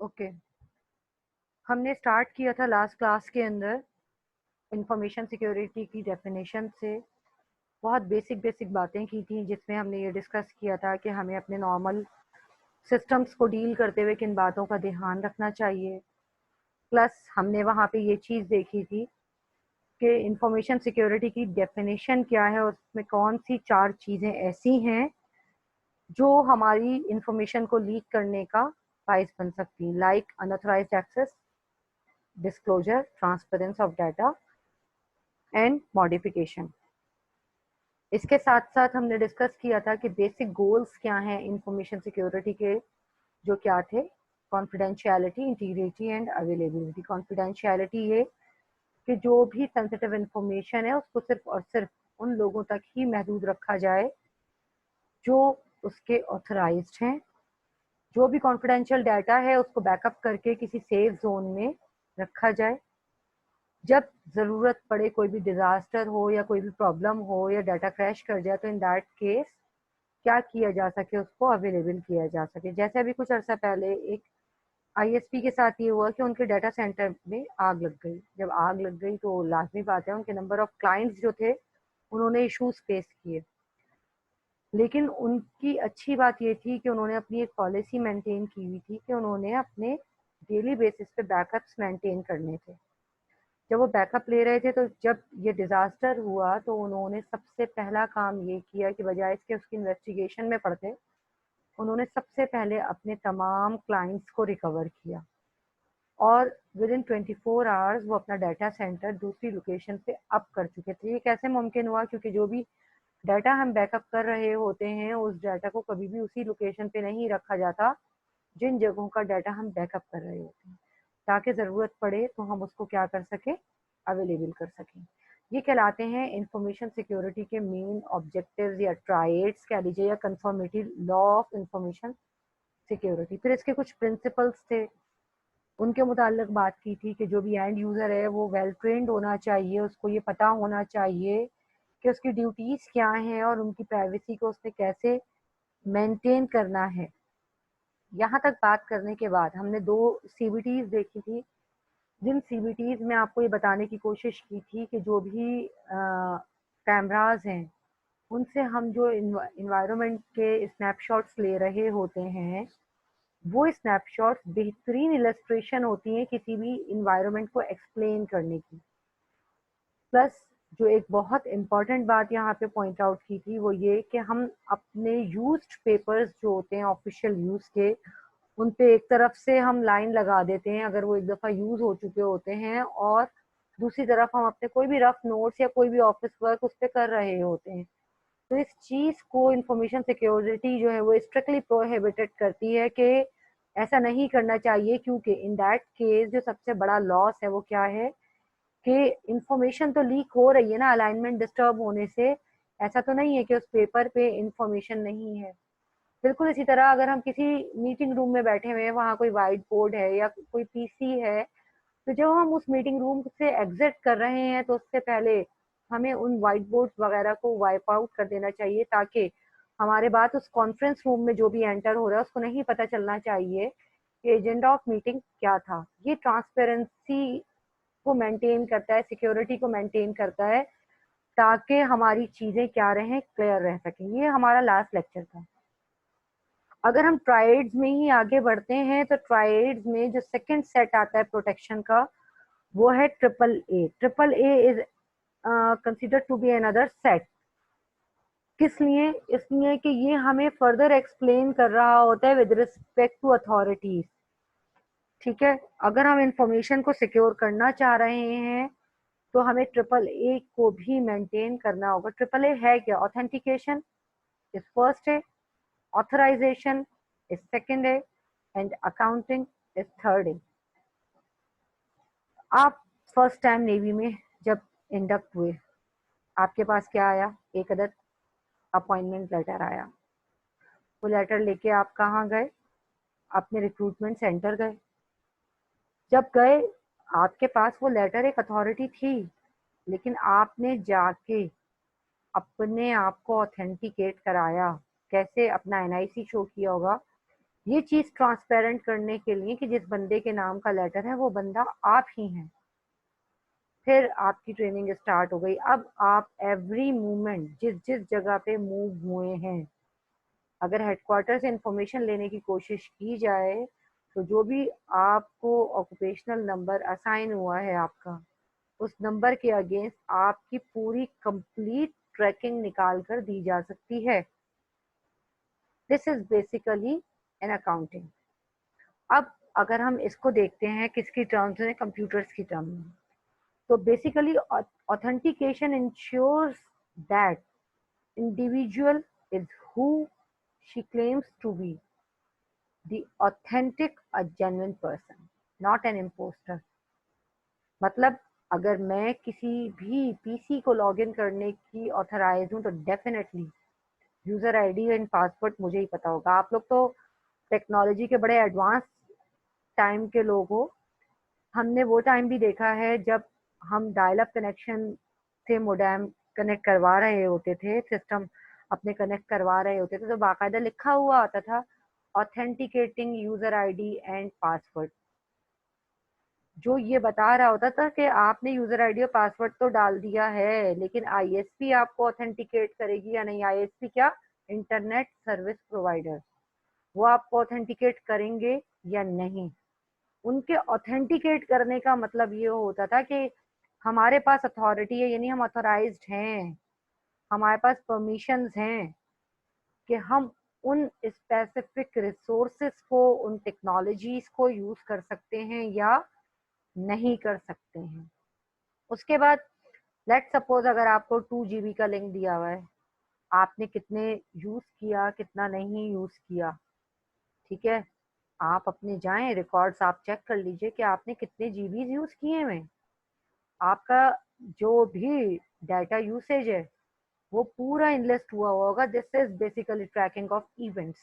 Okay, हमने start किया था लास्ट क्लास के अंदर इंफॉर्मेशन सिक्योरिटी की डेफिनेशन से। बहुत बेसिक बेसिक बातें की थी, जिसमें हमने ये डिस्कस किया था कि हमें अपने नॉर्मल सिस्टम्स को डील करते हुए किन बातों का ध्यान रखना चाहिए। प्लस हमने वहाँ पे ये चीज़ देखी थी कि इंफॉर्मेशन सिक्योरिटी की डेफिनेशन क्या है, उसमें कौन सी 4 चीज़ें ऐसी हैं जो हमारी इंफॉर्मेशन को लीक करने का बायस बन सकती हैं, like unauthorised access, disclosure, transparence of data and modification. इसके साथ साथ हमने डिस्कस किया था कि बेसिक गोल्स क्या हैं इंफॉर्मेशन सिक्योरिटी के, जो क्या थे, confidentiality, integrity and availability. Confidentiality ये कि जो भी सेंसिटिव इंफॉर्मेशन है उसको सिर्फ और सिर्फ उन लोगों तक ही महदूद रखा जाए जो उसके ऑथराइज्ड हैं। जो भी कॉन्फिडेंशियल डाटा है उसको बैकअप करके किसी सेफ जोन में रखा जाए। जब ज़रूरत पड़े, कोई भी डिज़ास्टर हो या कोई भी प्रॉब्लम हो या डाटा क्रैश कर जाए, तो इन दैट केस क्या किया जा सके, उसको अवेलेबल किया जा सके। जैसे अभी कुछ अर्सा पहले एक आईएसपी के साथ ये हुआ कि उनके डाटा सेंटर में आग लग गई। जब आग लग गई तो लाजमी बात है उनके नंबर ऑफ क्लाइंट्स जो थे उन्होंने इश्यूज फेस किए, लेकिन उनकी अच्छी बात ये थी कि उन्होंने अपनी एक पॉलिसी मेंटेन की हुई थी कि उन्होंने अपने डेली बेसिस पे बैकअप्स मेंटेन करने थे। जब वो बैकअप ले रहे थे तो जब ये डिजास्टर हुआ तो उन्होंने सबसे पहला काम ये किया कि बजाय इसके उसकी इन्वेस्टिगेशन में पड़ते, उन्होंने सबसे पहले अपने तमाम क्लाइंट्स को रिकवर किया और विद इन 24 आवर्स वो अपना डाटा सेंटर दूसरी लोकेशन पे अप कर चुके थे। ये कैसे मुमकिन हुआ? क्योंकि जो भी डाटा हम बैकअप कर रहे होते हैं उस डाटा को कभी भी उसी लोकेशन पे नहीं रखा जाता जिन जगहों का डाटा हम बैकअप कर रहे होते हैं, ताकि ज़रूरत पड़े तो हम उसको क्या कर सकें, अवेलेबल कर सकें। ये कहलाते हैं इंफॉर्मेशन सिक्योरिटी के मेन ऑब्जेक्टिव्स या ट्राइड्स कह लीजिए, या confirmative law of information security. फिर इसके कुछ प्रिंसिपल्स थे, उनके मुतालिक बात की थी कि जो भी एंड यूज़र है वो वेल ट्रेंड होना चाहिए, उसको ये पता होना चाहिए कि उसकी ड्यूटीज़ क्या हैं और उनकी प्राइवेसी को उसने कैसे मेंटेन करना है। यहाँ तक बात करने के बाद हमने 2 सीबीटीज देखी थी, जिन सीबीटीज में आपको ये बताने की कोशिश की थी कि जो भी कैमराज हैं उनसे हम जो इन्वायरमेंट के स्नैपशॉट्स ले रहे होते हैं, वो स्नैपशॉट्स बेहतरीन इलस्ट्रेशन होती हैं किसी भी इन्वायरमेंट को एक्सप्लेन करने की। प्लस जो एक बहुत इम्पॉर्टेंट बात यहाँ पे पॉइंट आउट की थी वो ये कि हम अपने यूज्ड पेपर्स जो होते हैं ऑफिशियल यूज के, उन पे एक तरफ से हम लाइन लगा देते हैं अगर वो एक दफ़ा यूज हो चुके होते हैं, और दूसरी तरफ हम अपने कोई भी रफ नोट्स या कोई भी ऑफिस वर्क उस पर कर रहे होते हैं। तो इस चीज को इंफॉर्मेशन सिक्योरिटी जो है वो स्ट्रिक्टली प्रोहिबिटेड करती है कि ऐसा नहीं करना चाहिए, क्योंकि इन दैट केस जो सबसे बड़ा लॉस है वो क्या है कि इंफॉर्मेशन तो लीक हो रही है ना, अलाइनमेंट डिस्टर्ब होने से। ऐसा तो नहीं है कि उस पेपर पे इंफॉर्मेशन नहीं है। बिल्कुल इसी तरह अगर हम किसी मीटिंग रूम में बैठे हुए हैं, वहाँ कोई वाइट बोर्ड है या कोई पीसी है, तो जब हम उस मीटिंग रूम से एग्जिट कर रहे हैं तो उससे पहले हमें उन वाइट बोर्ड वगैरह को वाइप आउट कर देना चाहिए, ताकि हमारे बाद उस कॉन्फ्रेंस रूम में जो भी एंटर हो रहा है उसको नहीं पता चलना चाहिए कि एजेंडा ऑफ मीटिंग क्या था। ये ट्रांसपेरेंसी को मेंटेन करता है, सिक्योरिटी को मेंटेन करता है, ताकि हमारी चीजें क्या रहें, क्लियर रह सकें। ये हमारा लास्ट लेक्चर था। अगर हम ट्राइड्स में ही आगे बढ़ते हैं तो ट्राइड्स में जो सेकंड सेट आता है प्रोटेक्शन का वो है triple A. Triple A is consider to be another set. किस लिए? इसलिए कि ये हमें फर्दर एक्सप्लेन कर रहा होता है विद रिस्पेक्ट टू अथॉरिटीज। ठीक है, अगर हम इंफॉर्मेशन को सिक्योर करना चाह रहे हैं तो हमें ट्रिपल ए को भी मेंटेन करना होगा। ट्रिपल ए है क्या? ऑथेंटिकेशन इज फर्स्ट है, ऑथराइजेशन इज सेकंड है, एंड अकाउंटिंग इज थर्ड है। आप फर्स्ट टाइम नेवी में जब इंडक्ट हुए, आपके पास क्या आया? एक अदद अपॉइंटमेंट लेटर आया। वो लेटर लेके आप कहाँ गए? अपने रिक्रूटमेंट सेंटर गए। जब गए, आपके पास वो लेटर एक अथॉरिटी थी, लेकिन आपने जाके अपने आप को ऑथेंटिकेट कराया। कैसे? अपना एनआईसी शो किया होगा ये चीज ट्रांसपेरेंट करने के लिए कि जिस बंदे के नाम का लेटर है वो बंदा आप ही हैं। फिर आपकी ट्रेनिंग स्टार्ट हो गई। अब आप एवरी मूवमेंट जिस जिस जगह पे मूव हुए हैं, अगर हेडक्वार्टर से इंफॉर्मेशन लेने की कोशिश की जाए तो जो भी आपको ऑक्यूपेशनल नंबर असाइन हुआ है आपका, उस नंबर के अगेंस्ट आपकी पूरी कंप्लीट ट्रैकिंग निकाल कर दी जा सकती है। This is basically an accounting. अब अगर हम इसको देखते हैं किसकी टर्म्स में, कंप्यूटर्स की टर्म में, तो basically authentication ensures that individual is who she claims to be, the authentic, a genuine person, not an imposter। मतलब अगर मैं किसी भी पीसी को लॉगिन करने की ऑथराइज हूँ तो definitely user ID and password मुझे ही पता होगा। आप लोग तो टेक्नोलॉजी के बड़े एडवांस टाइम के लोग हो। हमने वो टाइम भी देखा है जब हम डायल अप कनेक्शन से मोडेम कनेक्ट करवा रहे होते थे, सिस्टम अपने कनेक्ट करवा रहे होते थे, तो बाकायदा लिखा हुआ आता था authenticating user ID and password, जो ये बता रहा होता था कि आपने यूजर आईडी और पासवर्ड तो डाल दिया है, लेकिन आईएसपी आपको ऑथेंटिकेट करेगी या नहीं। आईएसपी क्या? Internet service provider. वो आपको ऑथेंटिकेट करेंगे या नहीं। उनके ऑथेंटिकेट करने का मतलब ये होता था कि हमारे पास अथॉरिटी है, यानी हम ऑथोराइज्ड हैं, हमारे पास परमिशंस हैं कि हम उन स्पेसिफिक रिसोर्सेस को, उन टेक्नोलॉजीज को यूज कर सकते हैं या नहीं कर सकते हैं। उसके बाद लेट सपोज अगर आपको 2 GB का लिंक दिया हुआ है, आपने कितने यूज किया कितना नहीं यूज किया, ठीक है, आप अपने जाएं रिकॉर्ड्स आप चेक कर लीजिए कि आपने कितने जीबी यूज किए हुए। आपका जो भी डाटा यूसेज है वो पूरा इनलिस्ट हुआ होगा। This is basically tracking of events,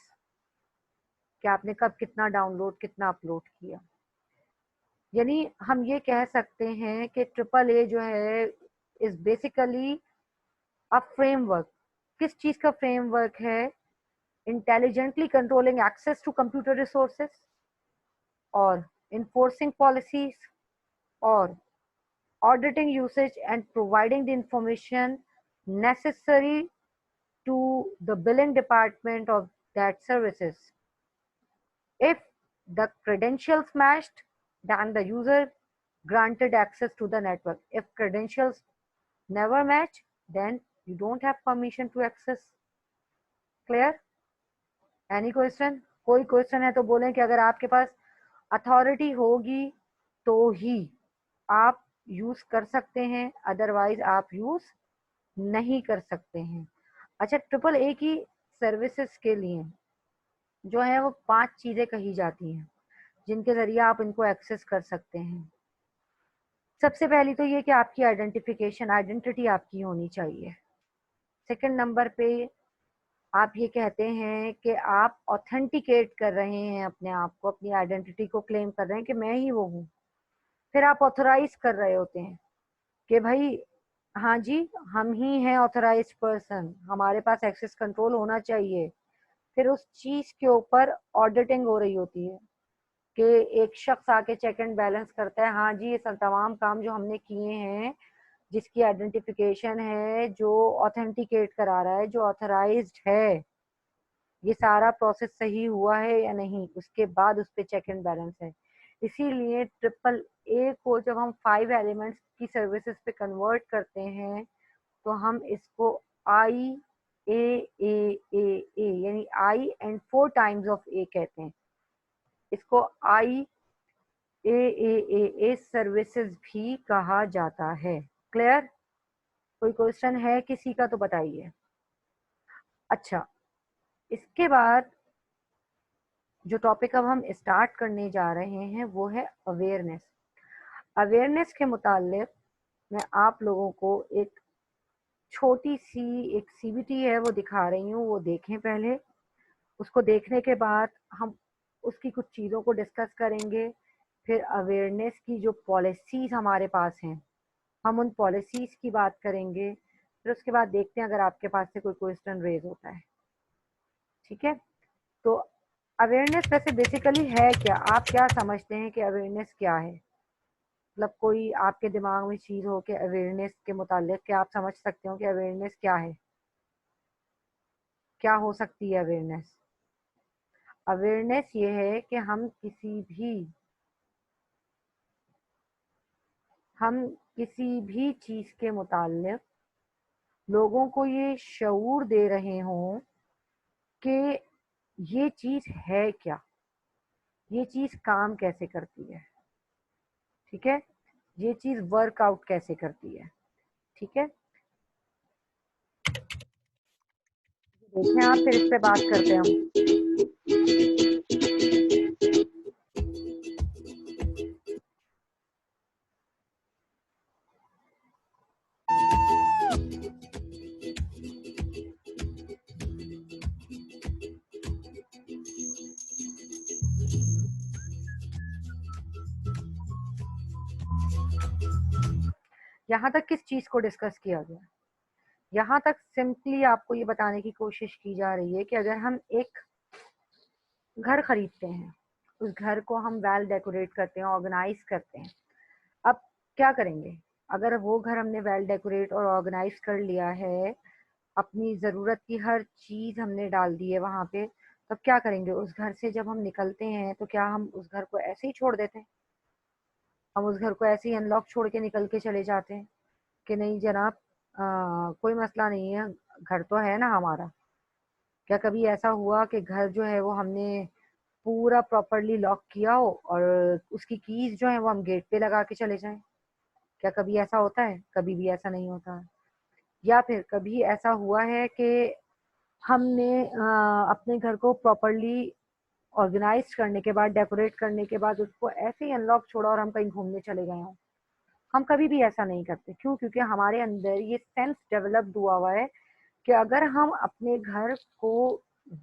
कि आपने कब कितना डाउनलोड कितना अपलोड किया। यानी हम ये कह सकते हैं कि ट्रिपल ए जो है इज बेसिकली अ फ्रेमवर्क। किस चीज का फ्रेमवर्क है? Intelligently controlling access to computer resources, और इन्फोर्सिंग पॉलिसीज, और auditing usage and providing the information necessary to the billing department of that services. If the credentials matched, then the user granted access to the network. If credentials never match, then you don't have permission to access. Clear? Any question? कोई question है तो बोलें कि अगर आपके पास authority होगी तो ही आप यूज कर सकते हैं, अदरवाइज आप यूज नहीं कर सकते हैं। अच्छा, ट्रिपल ए की सर्विसेज के लिए जो है वो 5 चीजें कही जाती हैं जिनके जरिए आप इनको एक्सेस कर सकते हैं। सबसे पहली तो ये कि आपकी आइडेंटिफिकेशन, आइडेंटिटी आपकी होनी चाहिए। सेकंड नंबर पे आप ये कहते हैं कि आप ऑथेंटिकेट कर रहे हैं अपने आप को, अपनी आइडेंटिटी को क्लेम कर रहे हैं कि मैं ही वो हूँ। फिर आप ऑथोराइज कर रहे होते हैं कि भाई हाँ जी, हम ही हैं ऑथराइज्ड पर्सन, हमारे पास एक्सेस कंट्रोल होना चाहिए। फिर उस चीज के ऊपर ऑडिटिंग हो रही होती है कि एक शख्स आके चेक एंड बैलेंस करता है, हाँ जी ये सब तमाम काम जो हमने किए हैं, जिसकी आइडेंटिफिकेशन है, जो ऑथेंटिकेट करा रहा है, जो ऑथराइज्ड है, ये सारा प्रोसेस सही हुआ है या नहीं, उसके बाद उस पर चेक एंड बैलेंस है। इसीलिए ट्रिपल ए को जब हम 5 एलिमेंट्स की सर्विसेज पे कन्वर्ट करते हैं तो हम इसको आई ए ए ए ए यानी आई एंड 4 टाइम्स ऑफ ए कहते हैं। इसको आई ए ए ए ए सर्विसेज भी कहा जाता है। क्लियर? कोई क्वेश्चन है किसी का तो बताइए। अच्छा, इसके बाद जो टॉपिक अब हम स्टार्ट करने जा रहे हैं वो है अवेयरनेस। अवेयरनेस के मुतालिक मैं आप लोगों को एक छोटी सी एक सीबीटी है वो दिखा रही हूँ, वो देखें पहले। उसको देखने के बाद हम उसकी कुछ चीज़ों को डिस्कस करेंगे। फिर अवेयरनेस की जो पॉलिसीज हमारे पास हैं हम उन पॉलिसीज की बात करेंगे। फिर उसके बाद देखते हैं अगर आपके पास से कोई क्वेश्चन रेज होता है। ठीक है? तो अवेयरनेस वैसे बेसिकली है क्या? आप क्या समझते हैं कि अवेयरनेस क्या है? मतलब कोई आपके दिमाग में चीज हो कि अवेयरनेस के मुतालिक क्या आप समझ सकते हो कि अवेयरनेस क्या है? क्या हो सकती है अवेयरनेस? अवेयरनेस ये है कि हम किसी भी चीज के मुतालिक लोगों को ये शऊर दे रहे हों कि ये चीज है क्या, ये चीज काम कैसे करती है, ठीक है, ये चीज वर्कआउट कैसे करती है, ठीक है। देखें आप, फिर इस पे बात करते हैं हम। यहाँ तक किस चीज को डिस्कस किया गया? यहाँ तक सिंपली आपको ये बताने की कोशिश की जा रही है कि अगर हम एक घर खरीदते हैं, उस घर को हम वेल डेकोरेट करते हैं, ऑर्गेनाइज करते हैं। अब क्या करेंगे? अगर वो घर हमने वेल डेकोरेट और ऑर्गेनाइज कर लिया है, अपनी ज़रूरत की हर चीज़ हमने डाल दी है वहाँ पे, तब क्या करेंगे? उस घर से जब हम निकलते हैं तो क्या हम उस घर को ऐसे ही छोड़ देते हैं? हम उस घर को ऐसे ही अनलॉक छोड़ के निकल के चले जाते हैं कि नहीं जनाब, कोई मसला नहीं है, घर तो है ना हमारा। क्या कभी ऐसा हुआ कि घर जो है वो हमने पूरा प्रॉपरली लॉक किया हो और उसकी कीज जो है वो हम गेट पे लगा के चले जाएं? क्या कभी ऐसा होता है? कभी भी ऐसा नहीं होता है। या फिर कभी ऐसा हुआ है कि हमने अपने घर को प्रॉपरली ऑर्गेनाइज करने के बाद, डेकोरेट करने के बाद उसको ऐसे ही अनलॉक छोड़ा और हम कहीं घूमने चले गए हों? हम कभी भी ऐसा नहीं करते। क्यों? क्योंकि हमारे अंदर ये सेंस डेवलप्ड हुआ हुआ है कि अगर हम अपने घर को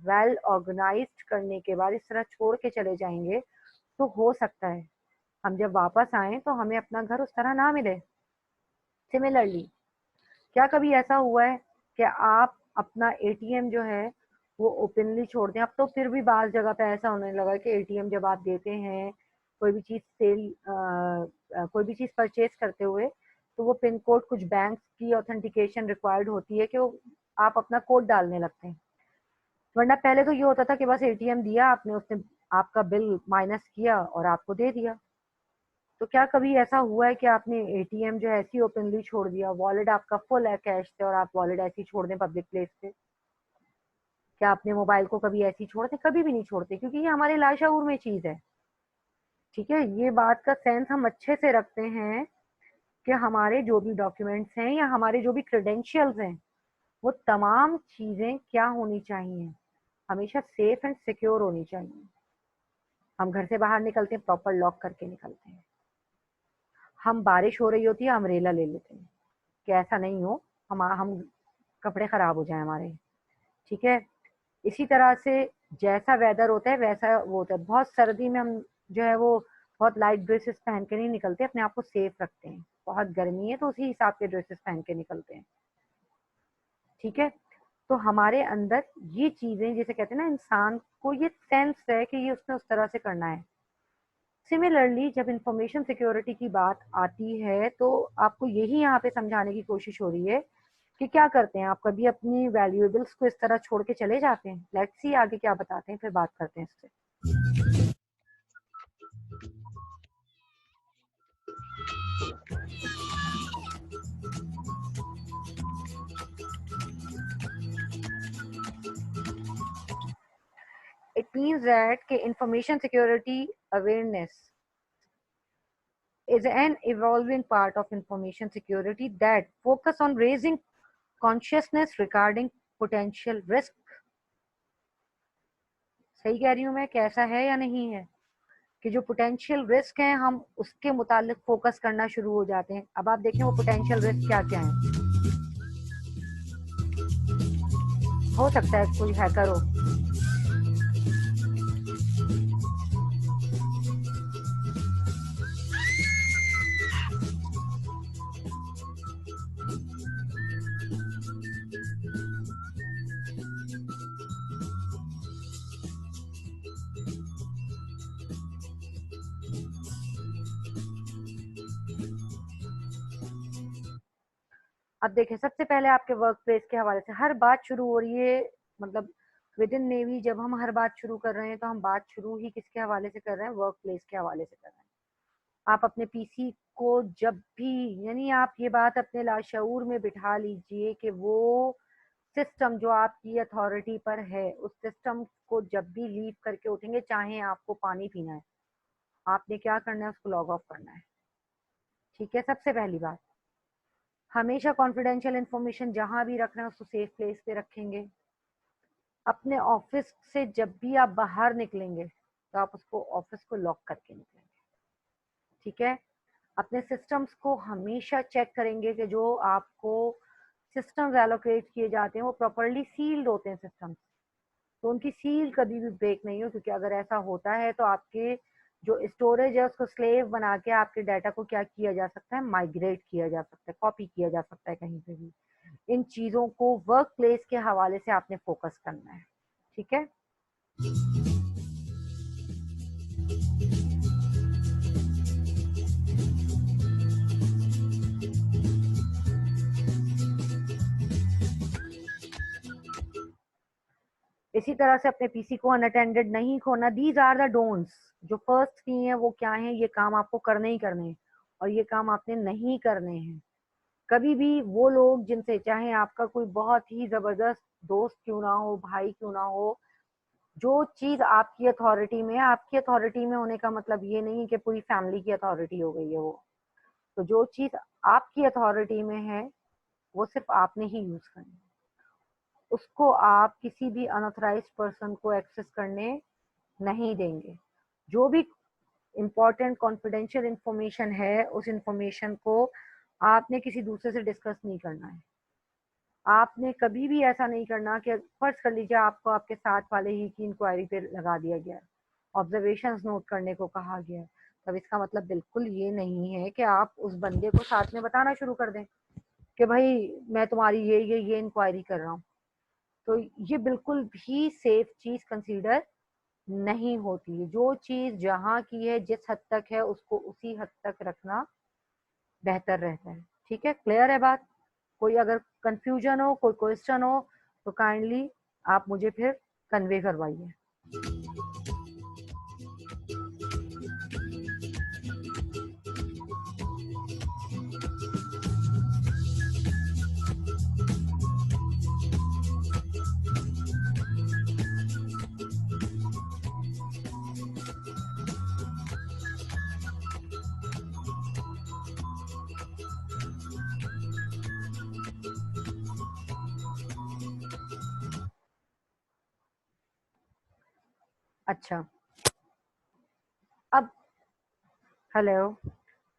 वेल ऑर्गेनाइज्ड करने के बाद इस तरह छोड़ के चले जाएंगे तो हो सकता है हम जब वापस आए तो हमें अपना घर उस तरह ना मिले। सिमिलरली, क्या कभी ऐसा हुआ है कि आप अपना एटीएम जो है वो ओपनली छोड़ दें? अब तो फिर भी बाज़ जगह पे ऐसा होने लगा है कि एटीएम जब आप देते हैं, कोई भी चीज़ कोई भी चीज़ परचेज़ करते हुए, तो वो पिन कोड, कुछ बैंक्स की ऑथेंटिकेशन रिक्वायर्ड होती है कि वो आप अपना कोड डालने लगते हैं। वरना पहले तो ये होता था कि बस एटीएम दिया आपने, उसने आपका बिल माइनस किया और आपको दे दिया। तो क्या कभी ऐसा हुआ है कि आपने एटीएम जो है ऐसे ही ओपनली छोड़ दिया, वॉलेट आपका फुल है कैश से और आप वॉलेट ऐसे ही छोड़ दें पब्लिक प्लेस पे? क्या आपने मोबाइल को कभी ऐसे ही छोड़ दें? कभी भी नहीं छोड़ते, क्योंकि ये हमारे लाशऊर में चीज है। ठीक है, ये बात का सेंस हम अच्छे से रखते हैं कि हमारे जो भी डॉक्यूमेंट्स हैं या हमारे जो भी क्रेडेंशियल्स हैं, वो तमाम चीजें क्या होनी चाहिए? हमेशा सेफ एंड सिक्योर होनी चाहिए। हम घर से बाहर निकलते हैं, प्रॉपर लॉक करके निकलते हैं। हम बारिश हो रही होती है, अम्ब्रेला ले लेते हैं कि ऐसा नहीं हो हम कपड़े खराब हो जाए हमारे। ठीक है, इसी तरह से जैसा वेदर होता है वैसा वो होता है। बहुत सर्दी में हम जो है वो बहुत लाइट ड्रेसेस पहन के नहीं निकलते, अपने आप को सेफ रखते हैं। बहुत गर्मी है तो उसी हिसाब के ड्रेसेस पहन के निकलते हैं। ठीक है, तो हमारे अंदर ये चीजें, जैसे कहते हैं ना, इंसान को ये सेंस है कि ये उसने उस तरह से करना है। सिमिलरली जब इंफॉर्मेशन सिक्योरिटी की बात आती है तो आपको यही यहाँ पे समझाने की कोशिश हो रही है कि क्या करते हैं आप? कभी अपनी वैल्यूएबल्स को इस तरह छोड़ के चले जाते हैं? लेट्स सी आगे क्या बताते हैं, फिर बात करते हैं इससे। इट मीन्स दैट कि information security awareness is an evolving part of information security that focus on raising consciousness regarding potential risk। सही कह रही हूँ मैं? कैसा है या नहीं है कि जो पोटेंशियल रिस्क है हम उसके मुतालिक फोकस करना शुरू हो जाते हैं। अब आप देखें वो पोटेंशियल रिस्क क्या क्या है। हो सकता है कोई हैकर हो, अब देखिए, सबसे पहले आपके वर्क प्लेस के हवाले से हर बात शुरू हो रही है, मतलब विद इन नेवी जब हम हर बात शुरू कर रहे हैं तो हम बात शुरू ही किसके हवाले से कर रहे हैं? वर्क प्लेस के हवाले से कर रहे हैं। आप अपने पीसी को जब भी, यानी आप ये बात अपने लाशऊर में बिठा लीजिए कि वो सिस्टम जो आपकी अथॉरिटी पर है, उस सिस्टम को जब भी लीव करके उठेंगे, चाहे आपको पानी पीना है, आपने क्या करना है? उसको लॉग ऑफ करना है। ठीक है, सबसे पहली बात। हमेशा कॉन्फिडेंशियल इंफॉर्मेशन जहां भी रखना है उसको सेफ प्लेस पे रखेंगे। अपने ऑफिस से जब भी आप बाहर निकलेंगे तो आप उसको ऑफिस को लॉक करके निकलेंगे। ठीक है, अपने सिस्टम्स को हमेशा चेक करेंगे कि जो आपको सिस्टम्स एलोकेट किए जाते हैं वो प्रॉपरली सील्ड होते हैं सिस्टम्स, तो उनकी सील कभी भी ब्रेक नहीं हो, क्योंकि अगर ऐसा होता है तो आपके जो स्टोरेज है उसको स्लेव बना के आपके डाटा को क्या किया जा सकता है? माइग्रेट किया जा सकता है, कॉपी किया जा सकता है कहीं पे भी। इन चीजों को वर्क प्लेस के हवाले से आपने फोकस करना है। ठीक है, इसी तरह से अपने पीसी को अनअटेंडेड नहीं खोना। These are the don'ts. जो फर्स्ट थी हैं वो क्या है? ये काम आपको करने ही करने हैं और ये काम आपने नहीं करने हैं। कभी भी वो लोग जिनसे, चाहे आपका कोई बहुत ही जबरदस्त दोस्त क्यों ना हो, भाई क्यों ना हो, जो चीज आपकी अथॉरिटी में है, आपकी अथॉरिटी में होने का मतलब ये नहीं कि पूरी फैमिली की अथॉरिटी हो गई है वो, तो जो चीज आपकी अथॉरिटी में है वो सिर्फ आपने ही यूज करनी है। उसको आप किसी भी अनऑथराइज्ड पर्सन को एक्सेस करने नहीं देंगे। जो भी इंपॉर्टेंट कॉन्फिडेंशियल इंफॉर्मेशन है उस इंफॉर्मेशन को आपने किसी दूसरे से डिस्कस नहीं करना है। आपने कभी भी ऐसा नहीं करना कि फर्ज कर लीजिए आपको आपके साथ वाले ही की इंक्वायरी पे लगा दिया गया है, ऑब्जर्वेशंस नोट करने को कहा गया है, तब इसका मतलब बिल्कुल ये नहीं है कि आप उस बंदे को साथ में बताना शुरू कर दें कि भाई मैं तुम्हारी ये इंक्वायरी कर रहा हूँ। तो ये बिल्कुल भी सेफ चीज कंसीडर नहीं होती है। जो चीज जहां की है, जिस हद तक है, उसको उसी हद तक रखना बेहतर रहता है। ठीक है, क्लियर है बात? कोई अगर कंफ्यूजन हो, कोई क्वेश्चन हो, तो काइंडली आप मुझे फिर कन्वे करवाइए। अच्छा, अब हेलो,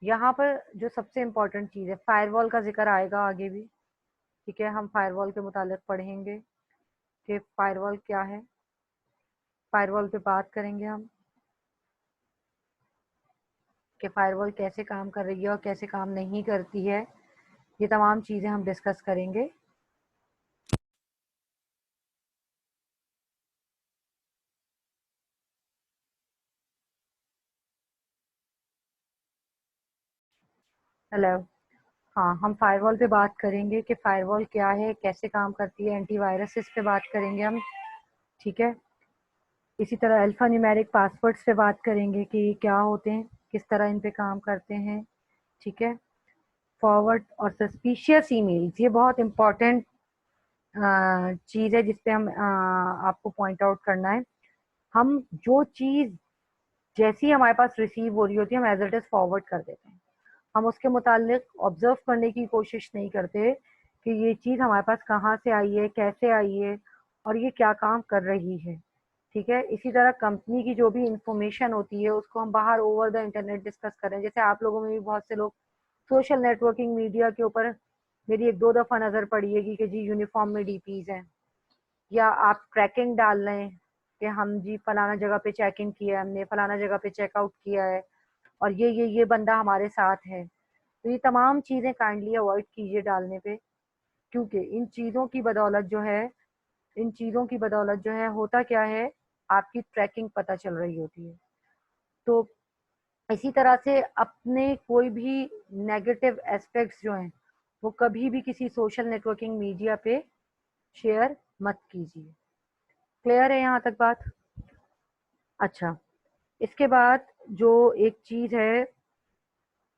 यहाँ पर जो सबसे इम्पोर्टेंट चीज़ है, फायरवॉल का जिक्र आएगा आगे भी। ठीक है, हम फायरवॉल के मुतालिक पढ़ेंगे कि फायरवॉल क्या है, फायरवॉल पे बात करेंगे हम कि फायरवॉल कैसे काम कर रही है और कैसे काम नहीं करती है। ये तमाम चीज़ें हम डिस्कस करेंगे। हेलो, हाँ, हम फायरवॉल पे बात करेंगे कि फायरवॉल क्या है, कैसे काम करती है, एंटीवायरसेस पे बात करेंगे हम। ठीक है, इसी तरह अल्फा न्यूमेरिक पासवर्ड्स पे बात करेंगे कि ये क्या होते हैं, किस तरह इन पे काम करते हैं। ठीक है, फॉरवर्ड और सस्पिशियस ईमेल्स, ये बहुत इंपॉर्टेंट चीज़ है जिसपे हम आपको पॉइंट आउट करना है। हम जो चीज़ जैसी हमारे पास रिसीव हो रही होती है हम एज इट इज फॉरवर्ड कर देते हैं। हम उसके मुतालिक ऑब्जर्व करने की कोशिश नहीं करते कि ये चीज़ हमारे पास कहाँ से आई है, कैसे आई है और ये क्या काम कर रही है। ठीक है, इसी तरह कंपनी की जो भी इंफॉर्मेशन होती है उसको हम बाहर ओवर द इंटरनेट डिस्कस करें। जैसे आप लोगों में भी बहुत से लोग सोशल नेटवर्किंग मीडिया के ऊपर, मेरी एक दो दफ़ा नज़र पड़ी है कि जी यूनिफॉर्म में डीपीज हैं, या आप ट्रैकिंग डाल रहे हैं कि हम जी फलाना जगह पे चेकिंग किया है, हमने फलाना जगह पे चेकआउट किया है और ये बंदा हमारे साथ है। तो ये तमाम चीज़ें काइंडली अवॉइड कीजिए डालने पे, क्योंकि इन चीज़ों की बदौलत जो है, इन चीज़ों की बदौलत जो है होता क्या है, आपकी ट्रैकिंग पता चल रही होती है। तो इसी तरह से अपने कोई भी नेगेटिव एस्पेक्ट्स जो हैं वो कभी भी किसी सोशल नेटवर्किंग मीडिया पे शेयर मत कीजिए। क्लियर है यहाँ तक बात? अच्छा, इसके बाद जो एक चीज़ है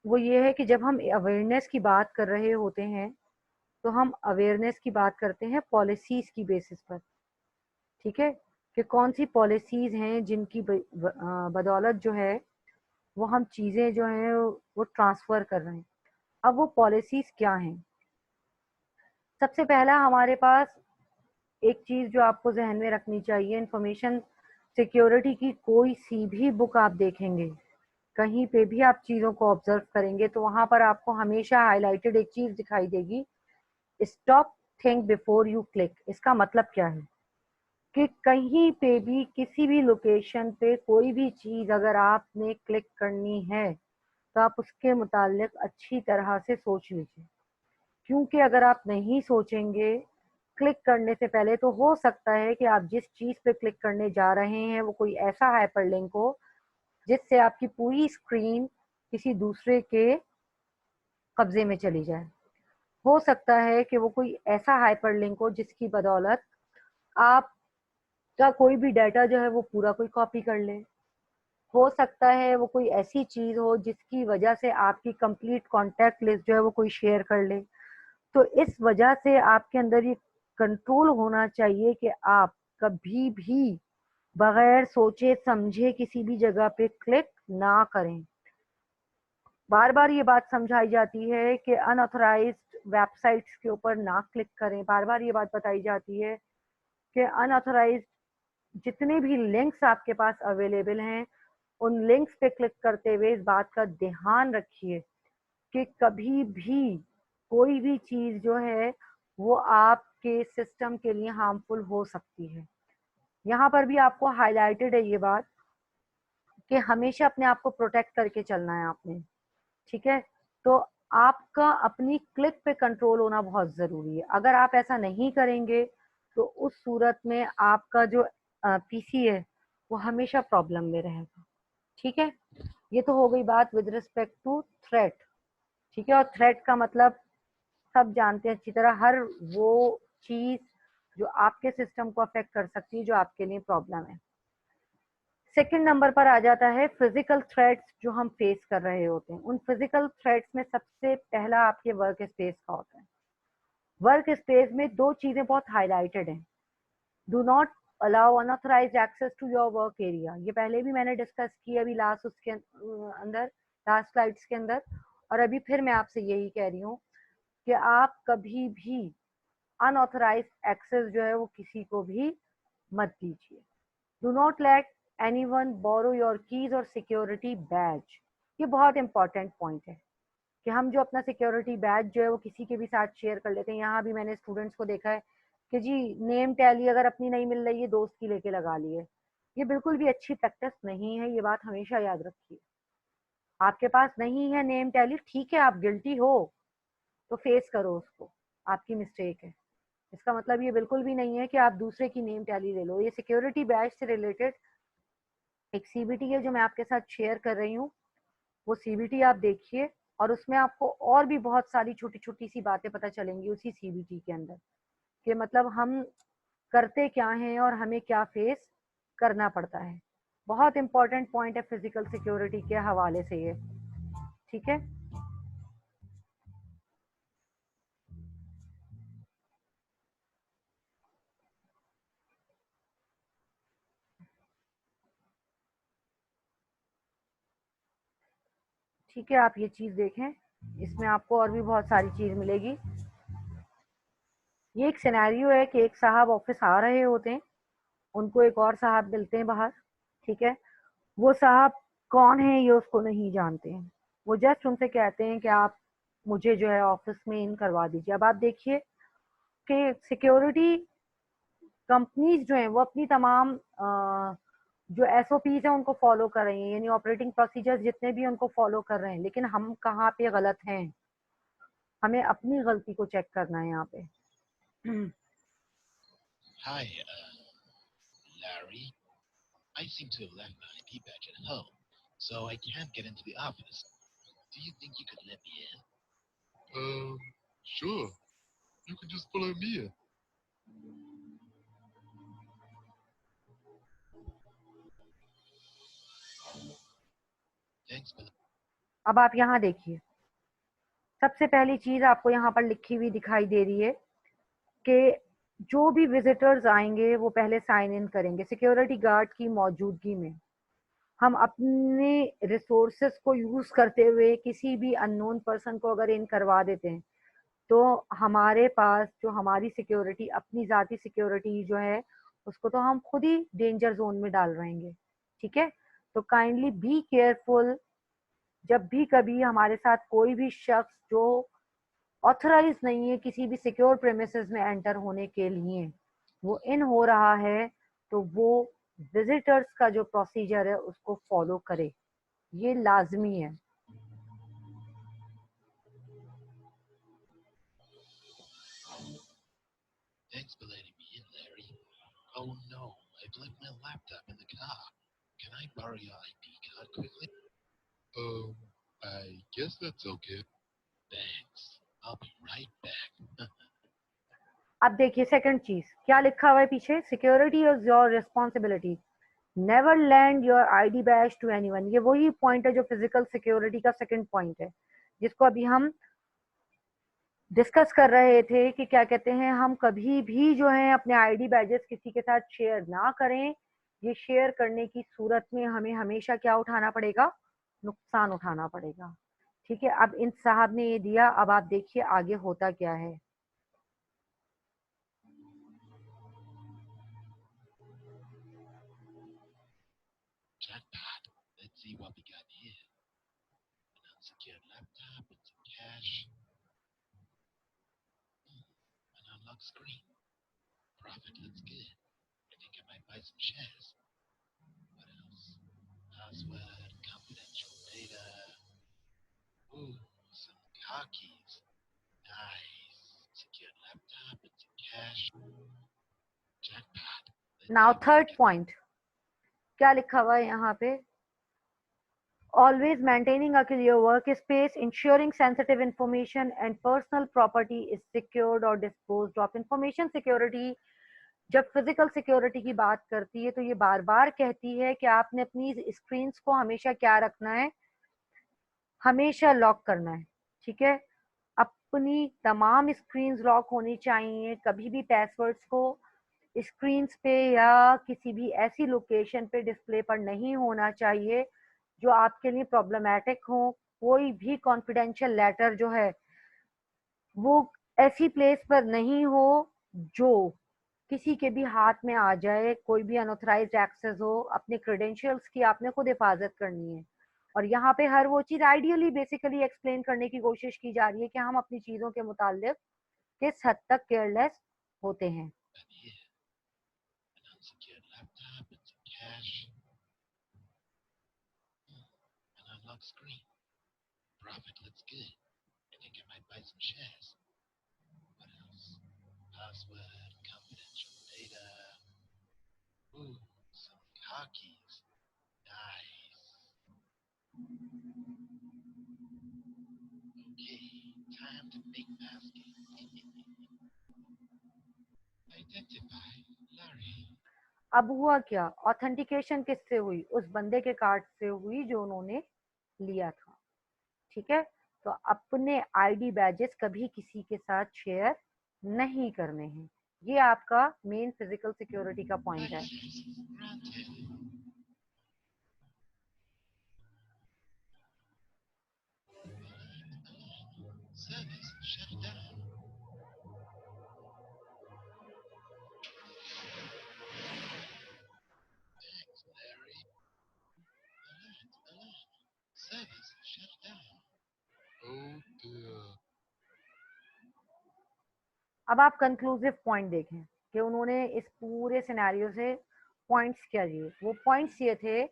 वो ये है कि जब हम अवेयरनेस की बात कर रहे होते हैं तो हम अवेयरनेस की बात करते हैं पॉलिसीज की बेसिस पर। ठीक है, कि कौन सी पॉलिसीज हैं जिनकी बदौलत जो है वो हम चीज़ें जो हैं वो ट्रांसफ़र कर रहे हैं। अब वो पॉलिसीज क्या हैं? सबसे पहला हमारे पास एक चीज़ जो आपको जहन में रखनी चाहिए, इंफॉर्मेशन सिक्योरिटी की कोई सी भी बुक आप देखेंगे, कहीं पे भी आप चीज़ों को ऑब्जर्व करेंगे तो वहां पर आपको हमेशा हाईलाइटेड एक चीज़ दिखाई देगी, stop think before you click. इसका मतलब क्या है कि कहीं पे भी किसी भी लोकेशन पे कोई भी चीज़ अगर आपने क्लिक करनी है तो आप उसके मुतालिक अच्छी तरह से सोच लीजिए, क्योंकि अगर आप नहीं सोचेंगे क्लिक करने से पहले तो हो सकता है कि आप जिस चीज पे क्लिक करने जा रहे हैं वो कोई ऐसा हाइपरलिंक हो जिससे आपकी पूरी स्क्रीन किसी दूसरे के कब्जे में चली जाए। हो सकता है कि वो कोई ऐसा हाइपरलिंक हो जिसकी बदौलत आपका कोई भी डाटा जो है वो पूरा कोई कॉपी कर ले। हो सकता है वो कोई ऐसी चीज हो जिसकी वजह से आपकी कंप्लीट कॉन्टैक्ट लिस्ट जो है वो कोई शेयर कर ले। तो इस वजह से आपके अंदर ये कंट्रोल होना चाहिए कि आप कभी भी बगैर सोचे समझे किसी भी जगह पे क्लिक ना करें। बार बार ये बात समझाई जाती है कि अनऑथराइज्ड वेबसाइट्स के ऊपर ना क्लिक करें, बार बार ये बात बताई जाती है कि अनऑथराइज्ड जितने भी लिंक्स आपके पास अवेलेबल हैं उन लिंक्स पे क्लिक करते हुए इस बात का ध्यान रखिए कि कभी भी कोई भी चीज जो है वो आपके सिस्टम के लिए हार्मफुल हो सकती है। यहाँ पर भी आपको हाईलाइटेड है ये बात कि हमेशा अपने आप को प्रोटेक्ट करके चलना है आपने। ठीक है, तो आपका अपनी क्लिक पे कंट्रोल होना बहुत जरूरी है। अगर आप ऐसा नहीं करेंगे तो उस सूरत में आपका जो पीसी है वो हमेशा प्रॉब्लम में रहेगा। ठीक है, ये तो हो गई बात विद रिस्पेक्ट टू थ्रेट। ठीक है, और थ्रेट का मतलब सब जानते हैं अच्छी तरह, हर वो चीज जो आपके सिस्टम को अफेक्ट कर सकती है जो आपके लिए प्रॉब्लम है। सेकंड नंबर पर आ जाता है फिजिकल थ्रेट्स जो हम फेस कर रहे होते हैं। उन फिजिकल थ्रेट्स में सबसे पहला आपके वर्क स्पेस का होता है। वर्क स्पेस में दो चीजें बहुत हाईलाइटेड हैं। Do not allow unauthorised access to your work area, ये पहले भी मैंने डिस्कस किया अभी लास्ट उसके अंदर, लास्ट स्लाइड्स के अंदर, और अभी फिर मैं आपसे यही कह रही हूँ कि आप कभी भी अनऑथराइज्ड एक्सेस जो है वो किसी को भी मत दीजिए। Do not let anyone borrow your keys और सिक्योरिटी बैज। ये बहुत इंपॉर्टेंट पॉइंट है कि हम जो अपना सिक्योरिटी बैज जो है वो किसी के भी साथ शेयर कर लेते हैं। यहाँ भी मैंने स्टूडेंट्स को देखा है कि जी नेम टैली अगर अपनी नहीं मिल रही है दोस्त की लेके लगा लिए। ये बिल्कुल भी अच्छी प्रैक्टिस नहीं है, ये बात हमेशा याद रखिए। आपके पास नहीं है नेम टैली, ठीक है, आप गिल्टी हो तो फेस करो उसको, आपकी मिस्टेक है। इसका मतलब ये बिल्कुल भी नहीं है कि आप दूसरे की नेम टैली ले लो। ये सिक्योरिटी बैच से रिलेटेड एक सीबीटी है जो मैं आपके साथ शेयर कर रही हूँ, वो सीबीटी आप देखिए और उसमें आपको और भी बहुत सारी छोटी छोटी सी बातें पता चलेंगी उसी सीबीटी के अंदर, कि मतलब हम करते क्या हैं और हमें क्या फेस करना पड़ता है। बहुत इंपॉर्टेंट पॉइंट है फिजिकल सिक्योरिटी के हवाले से ये। ठीक है, ठीक है, आप ये चीज देखें, इसमें आपको और भी बहुत सारी चीज मिलेगी। ये एक सिनेरियो है कि एक साहब ऑफिस आ रहे होते हैं, उनको एक और साहब मिलते हैं बाहर। ठीक है, वो साहब कौन है ये उसको नहीं जानते हैं, वो जस्ट उनसे कहते हैं कि आप मुझे जो है ऑफिस में इन करवा दीजिए। अब आप देखिए कि सिक्योरिटी कंपनीज जो हैं वो अपनी तमाम जो एसओपीज है उनको फॉलो कर रही हैं, यानी ऑपरेटिंग प्रोसीजर्स जितने भी उनको फॉलो कर रहे हैं, लेकिन हम कहाँ पे गलत हैं, हमें अपनी गलती को चेक करना है यहाँ पे। Hi, Larry. I seem to have left my ID badge at home, so I can't get into the office. Do you think you could let me in? Sure, you can just follow me. Thanks for अब आप यहाँ देखिए, सबसे पहली चीज आपको यहाँ पर लिखी हुई दिखाई दे रही है कि जो भी विजिटर्स आएंगे वो पहले साइन इन करेंगे सिक्योरिटी गार्ड की मौजूदगी में। हम अपने रिसोर्सेस को यूज करते हुए किसी भी अननोन पर्सन को अगर इन करवा देते हैं तो हमारे पास जो हमारी सिक्योरिटी, अपनी ज़ाती सिक्योरिटी जो है, उसको तो हम खुद ही डेंजर जोन में डाल रहेंगे। ठीक है, तो काइंडली बी केयरफुल। जब भी कभी हमारे साथ कोई भी शख्स जो ऑथराइज नहीं है किसी भी सिक्योर प्रेमिसेस में एंटर होने के लिए, वो इन हो रहा है, तो वो विजिटर्स का जो प्रोसीजर है उसको फॉलो करे, ये लाजमी है। Thanks for letting me in, Larry. Oh no, I've left my laptop in the car. Can I borrow your ID card quickly? I guess that's okay. Thanks. I'll be right back. अब देखिए second चीज क्या लिखा हुआ है पीछे, security is your responsibility, never lend your ID badge to anyone. ये वही पॉइंट है जो फिजिकल सिक्योरिटी का सेकंड पॉइंट है, जिसको अभी हम डिस्कस कर रहे थे कि क्या कहते हैं, हम कभी भी जो है अपने आईडी बैजेस किसी के साथ शेयर ना करें। ये शेयर करने की सूरत में हमें हमेशा क्या उठाना पड़ेगा, नुकसान उठाना पड़ेगा। ठीक है, अब इन साहब ने ये दिया, अब आप देखिए आगे होता क्या है। Jackpot. Let's see what we got here. An unsecured laptop with some cash. An unlocked screen. Profit looks good. I think I might buy some shares. What else? Password, confidential data. Ooh, some car keys. Nice. Secured laptop and some cash. Jackpot. Now third point क्या लिखा हुआ है यहाँ पे, always maintaining a clear workspace, ensuring sensitive information and personal property is secured or disposed of। Information security जब physical security की बात करती है तो ये बार बार कहती है कि आपने अपनी स्क्रीन्स को हमेशा क्या रखना है, हमेशा लॉक करना है। ठीक है, अपनी तमाम स्क्रीन्स लॉक होनी चाहिए, कभी भी पासवर्ड्स को स्क्रीन्स पे या किसी भी ऐसी लोकेशन पे डिस्प्ले पर नहीं होना चाहिए जो आपके लिए प्रॉब्लमैटिक हो। कोई भी कॉन्फिडेंशियल लेटर जो है वो ऐसी प्लेस पर नहीं हो जो किसी के भी हाथ में आ जाए, कोई भी अनऑथराइज्ड एक्सेस हो। अपने क्रेडेंशियल्स की आपने खुद हिफाजत करनी है। और यहाँ पे हर वो चीज आइडियली बेसिकली एक्सप्लेन करने की कोशिश की जा रही है कि हम अपनी चीजों के मुतालिक किस हद तक केयरलेस होते हैं। An unsecured laptop and some cash. An unlocked screen. Profit looks good. I think I might buy some shares. What else? Password, confidential data. Ooh, some car keys. Nice. Okay, time to make basket. Identify Larry. अब हुआ क्या, authentication किससे हुई, उस बंदे के card से हुई जो उन्होंने लिया था। ठीक है, तो अपने आईडी बैजेस कभी किसी के साथ शेयर नहीं करने हैं। ये आपका मेन फिजिकल सिक्योरिटी का पॉइंट है। Access granted. Service shut down. Thanks, Larry. Alert. Service shut down. Oh dear. अब आप कंक्लूसिव पॉइंट देखें कि उन्होंने इस पूरे सिनेरियो से पॉइंट्स क्या दिए। वो पॉइंट्स ये थे,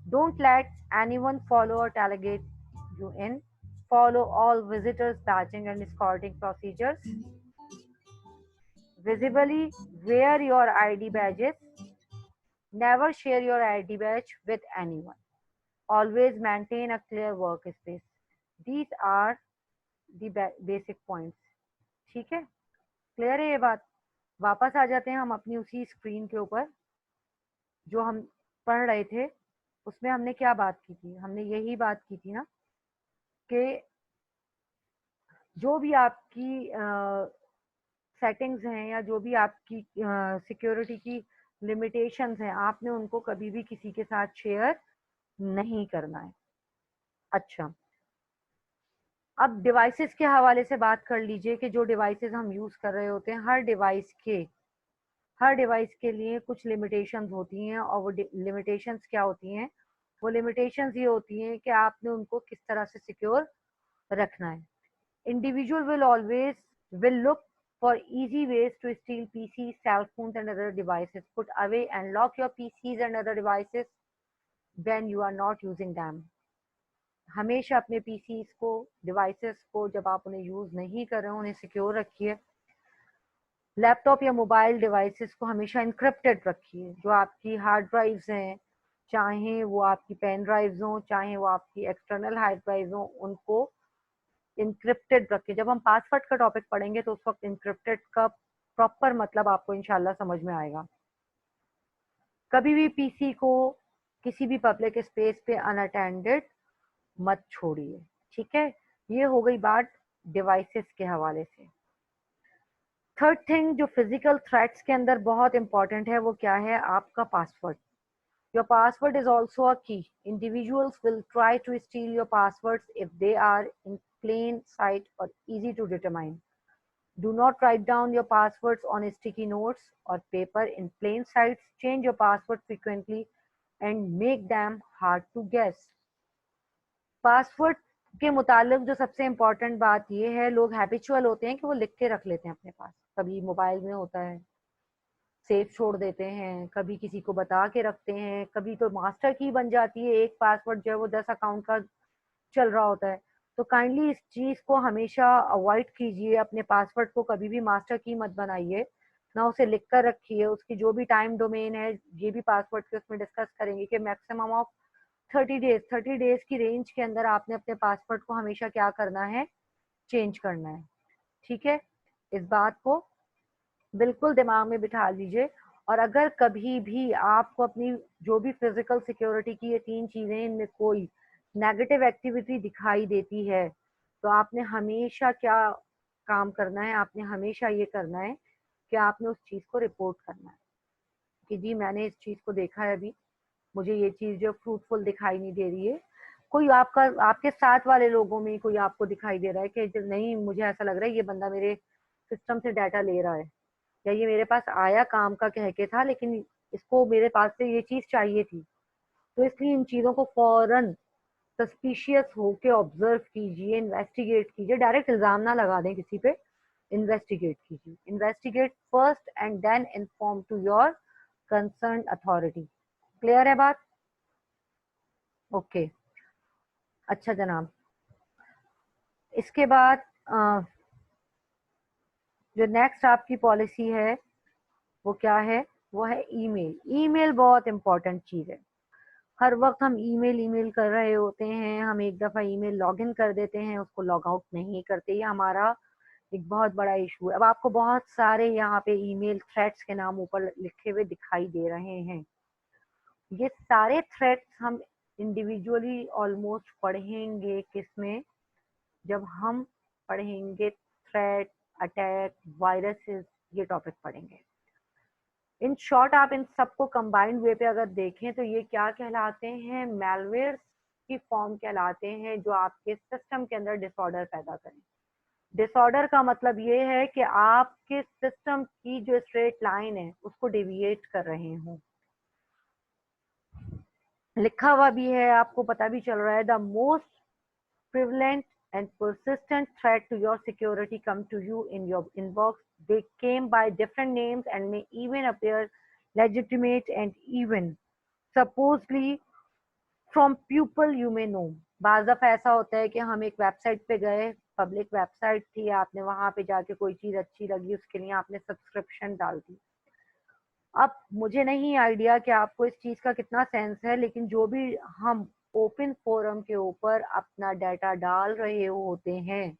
डोंट लेट एनीवन फॉलो और tailgate you in, follow all visitors badging and escorting procedures, visibly wear your ID badges, never share your ID badge with anyone, always maintain a clear workspace. These are the basic points. ठीक है, clear है ये बात? वापस आ जाते हैं हम अपनी उसी स्क्रीन के ऊपर जो हम पढ़ रहे थे। उसमें हमने क्या बात की थी? हमने यही बात की थी ना कि जो भी आपकी सेटिंग्स हैं या जो भी आपकी सिक्योरिटी की लिमिटेशंस हैं, आपने उनको कभी भी किसी के साथ शेयर नहीं करना है। अच्छा, अब डिवाइसेस के हवाले से बात कर लीजिए कि जो डिवाइसेस हम यूज़ कर रहे होते हैं, हर डिवाइस के लिए कुछ लिमिटेशंस होती हैं। और वो लिमिटेशंस क्या होती हैं? वो लिमिटेशंस ये होती हैं कि आपने उनको किस तरह से सिक्योर रखना है। Individual will look for easy ways to steal PCs, cell phones and other devices. Put away and lock your PCs and other devices when you are not using them. हमेशा अपने PCs को, devices को, जब आप उन्हें use नहीं कर रहे हो, उन्हें सिक्योर रखिए। लैपटॉप या मोबाइल डिवाइसेस को हमेशा इनक्रिप्टेड रखिए। जो आपकी हार्ड ड्राइव्स हैं, चाहे वो आपकी पेन ड्राइव्स हों, चाहे वो आपकी एक्सटर्नल हार्ड ड्राइव्स हों, उनको इनक्रिप्टेड रखिए। जब हम पासवर्ड का टॉपिक पढ़ेंगे तो उस वक्त इनक्रिप्टेड का प्रॉपर मतलब आपको इंशाल्लाह समझ में आएगा। कभी भी पीसी को किसी भी पब्लिक स्पेस पे अनअटेंडेड मत छोड़िए। ठीक है, ये हो गई बात डिवाइसेस के हवाले से। थर्ड थिंग जो फिजिकल थ्रेट्स के अंदर बहुत इंपॉर्टेंट है, वो क्या है? आपका password. Your password is also a key. Individuals will try to steal your passwords if they are in plain sight or easy to determine. Do not write down your passwords on sticky notes or paper in plain sight. Change your password frequently and make them hard to guess. Password के मुतालिक जो सबसे important बात ये है, लोग habitual होते हैं कि वो लिख के रख लेते हैं अपने पास। कभी मोबाइल में होता है, सेफ छोड़ देते हैं, कभी किसी को बता के रखते हैं, कभी तो मास्टर की बन जाती है। एक पासवर्ड जो है वो 10 अकाउंट का चल रहा होता है। तो काइंडली इस चीज को हमेशा अवॉइड कीजिए। अपने पासवर्ड को कभी भी मास्टर की मत बनाइए, ना उसे लिख कर रखिए। उसकी जो भी टाइम डोमेन है, ये भी पासवर्ड के उसमें डिस्कस करेंगे कि मैक्सिमम ऑफ 30 डेज की रेंज के अंदर आपने अपने पासवर्ड को हमेशा क्या करना है? चेंज करना है। ठीक है, इस बात को बिल्कुल दिमाग में बिठा लीजिए। और अगर कभी भी आपको अपनी जो भी फिजिकल सिक्योरिटी की ये 3 चीजें, इनमें कोई नेगेटिव एक्टिविटी दिखाई देती है, तो आपने हमेशा क्या काम करना है? आपने हमेशा ये करना है कि आपने उस चीज को रिपोर्ट करना है कि जी मैंने इस चीज को देखा है, अभी मुझे ये चीज जो फ्रूटफुल दिखाई नहीं दे रही है। कोई आपका, आपके साथ वाले लोगों में कोई आपको दिखाई दे रहा है कि नहीं, मुझे ऐसा लग रहा है ये बंदा मेरे सिस्टम से डाटा ले रहा है, या ये मेरे पास आया काम का कह के था लेकिन इसको मेरे पास से ये चीज चाहिए थी, तो इसलिए इन चीजों को फौरन सस्पिशियस होके ऑब्जर्व कीजिए, इन्वेस्टिगेट कीजिए। डायरेक्ट इल्जाम ना लगा दें किसी पे, इन्वेस्टिगेट कीजिए। Investigate first and then inform to your concern authority. Clear है बात? ओके, अच्छा जनाब, इसके बाद जो नेक्स्ट आपकी पॉलिसी है वो क्या है? वो है ईमेल। ईमेल बहुत इंपॉर्टेंट चीज है। हर वक्त हम ईमेल कर रहे होते हैं। हम एक दफा ईमेल लॉग इन कर देते हैं, उसको लॉग आउट नहीं करते। ये हमारा एक बहुत बड़ा इशू है। अब आपको बहुत सारे यहाँ पे ईमेल थ्रेट्स के नाम ऊपर लिखे हुए दिखाई दे रहे हैं। ये सारे थ्रेट्स हम इंडिविजुअली ऑलमोस्ट पढ़ेंगे किसमें? जब हम पढ़ेंगे थ्रेट, अटैक, वायरसेस, ये टॉपिक पढ़ेंगे। इन शॉर्ट आप इन सबको कंबाइंड वे पे अगर देखें तो ये क्या कहलाते हैं? मैलवेयर की फॉर्म कहलाते हैं, जो आपके सिस्टम के अंदर डिसऑर्डर पैदा करें। डिसऑर्डर का मतलब ये है कि आपके सिस्टम की जो स्ट्रेट लाइन है उसको डेविएट कर रहे हों। लिखा हुआ भी है, आपको पता भी चल रहा है। The most prevalent and persistent threat to your security come to you in your inbox. They came by different names and may even appear legitimate and even supposedly from people you may know. बाज़ दफ़ा ऐसा होता है कि हम एक website पे गए, पब्लिक वेबसाइट थी, आपने वहां पे जाके कोई चीज अच्छी लगी, उसके लिए आपने सब्सक्रिप्शन डाल दी। अब मुझे नहीं आइडिया कि आपको इस चीज का कितना सेंस है, लेकिन जो भी हम ओपन फोरम के ऊपर अपना डाटा डाल रहे होते हैं,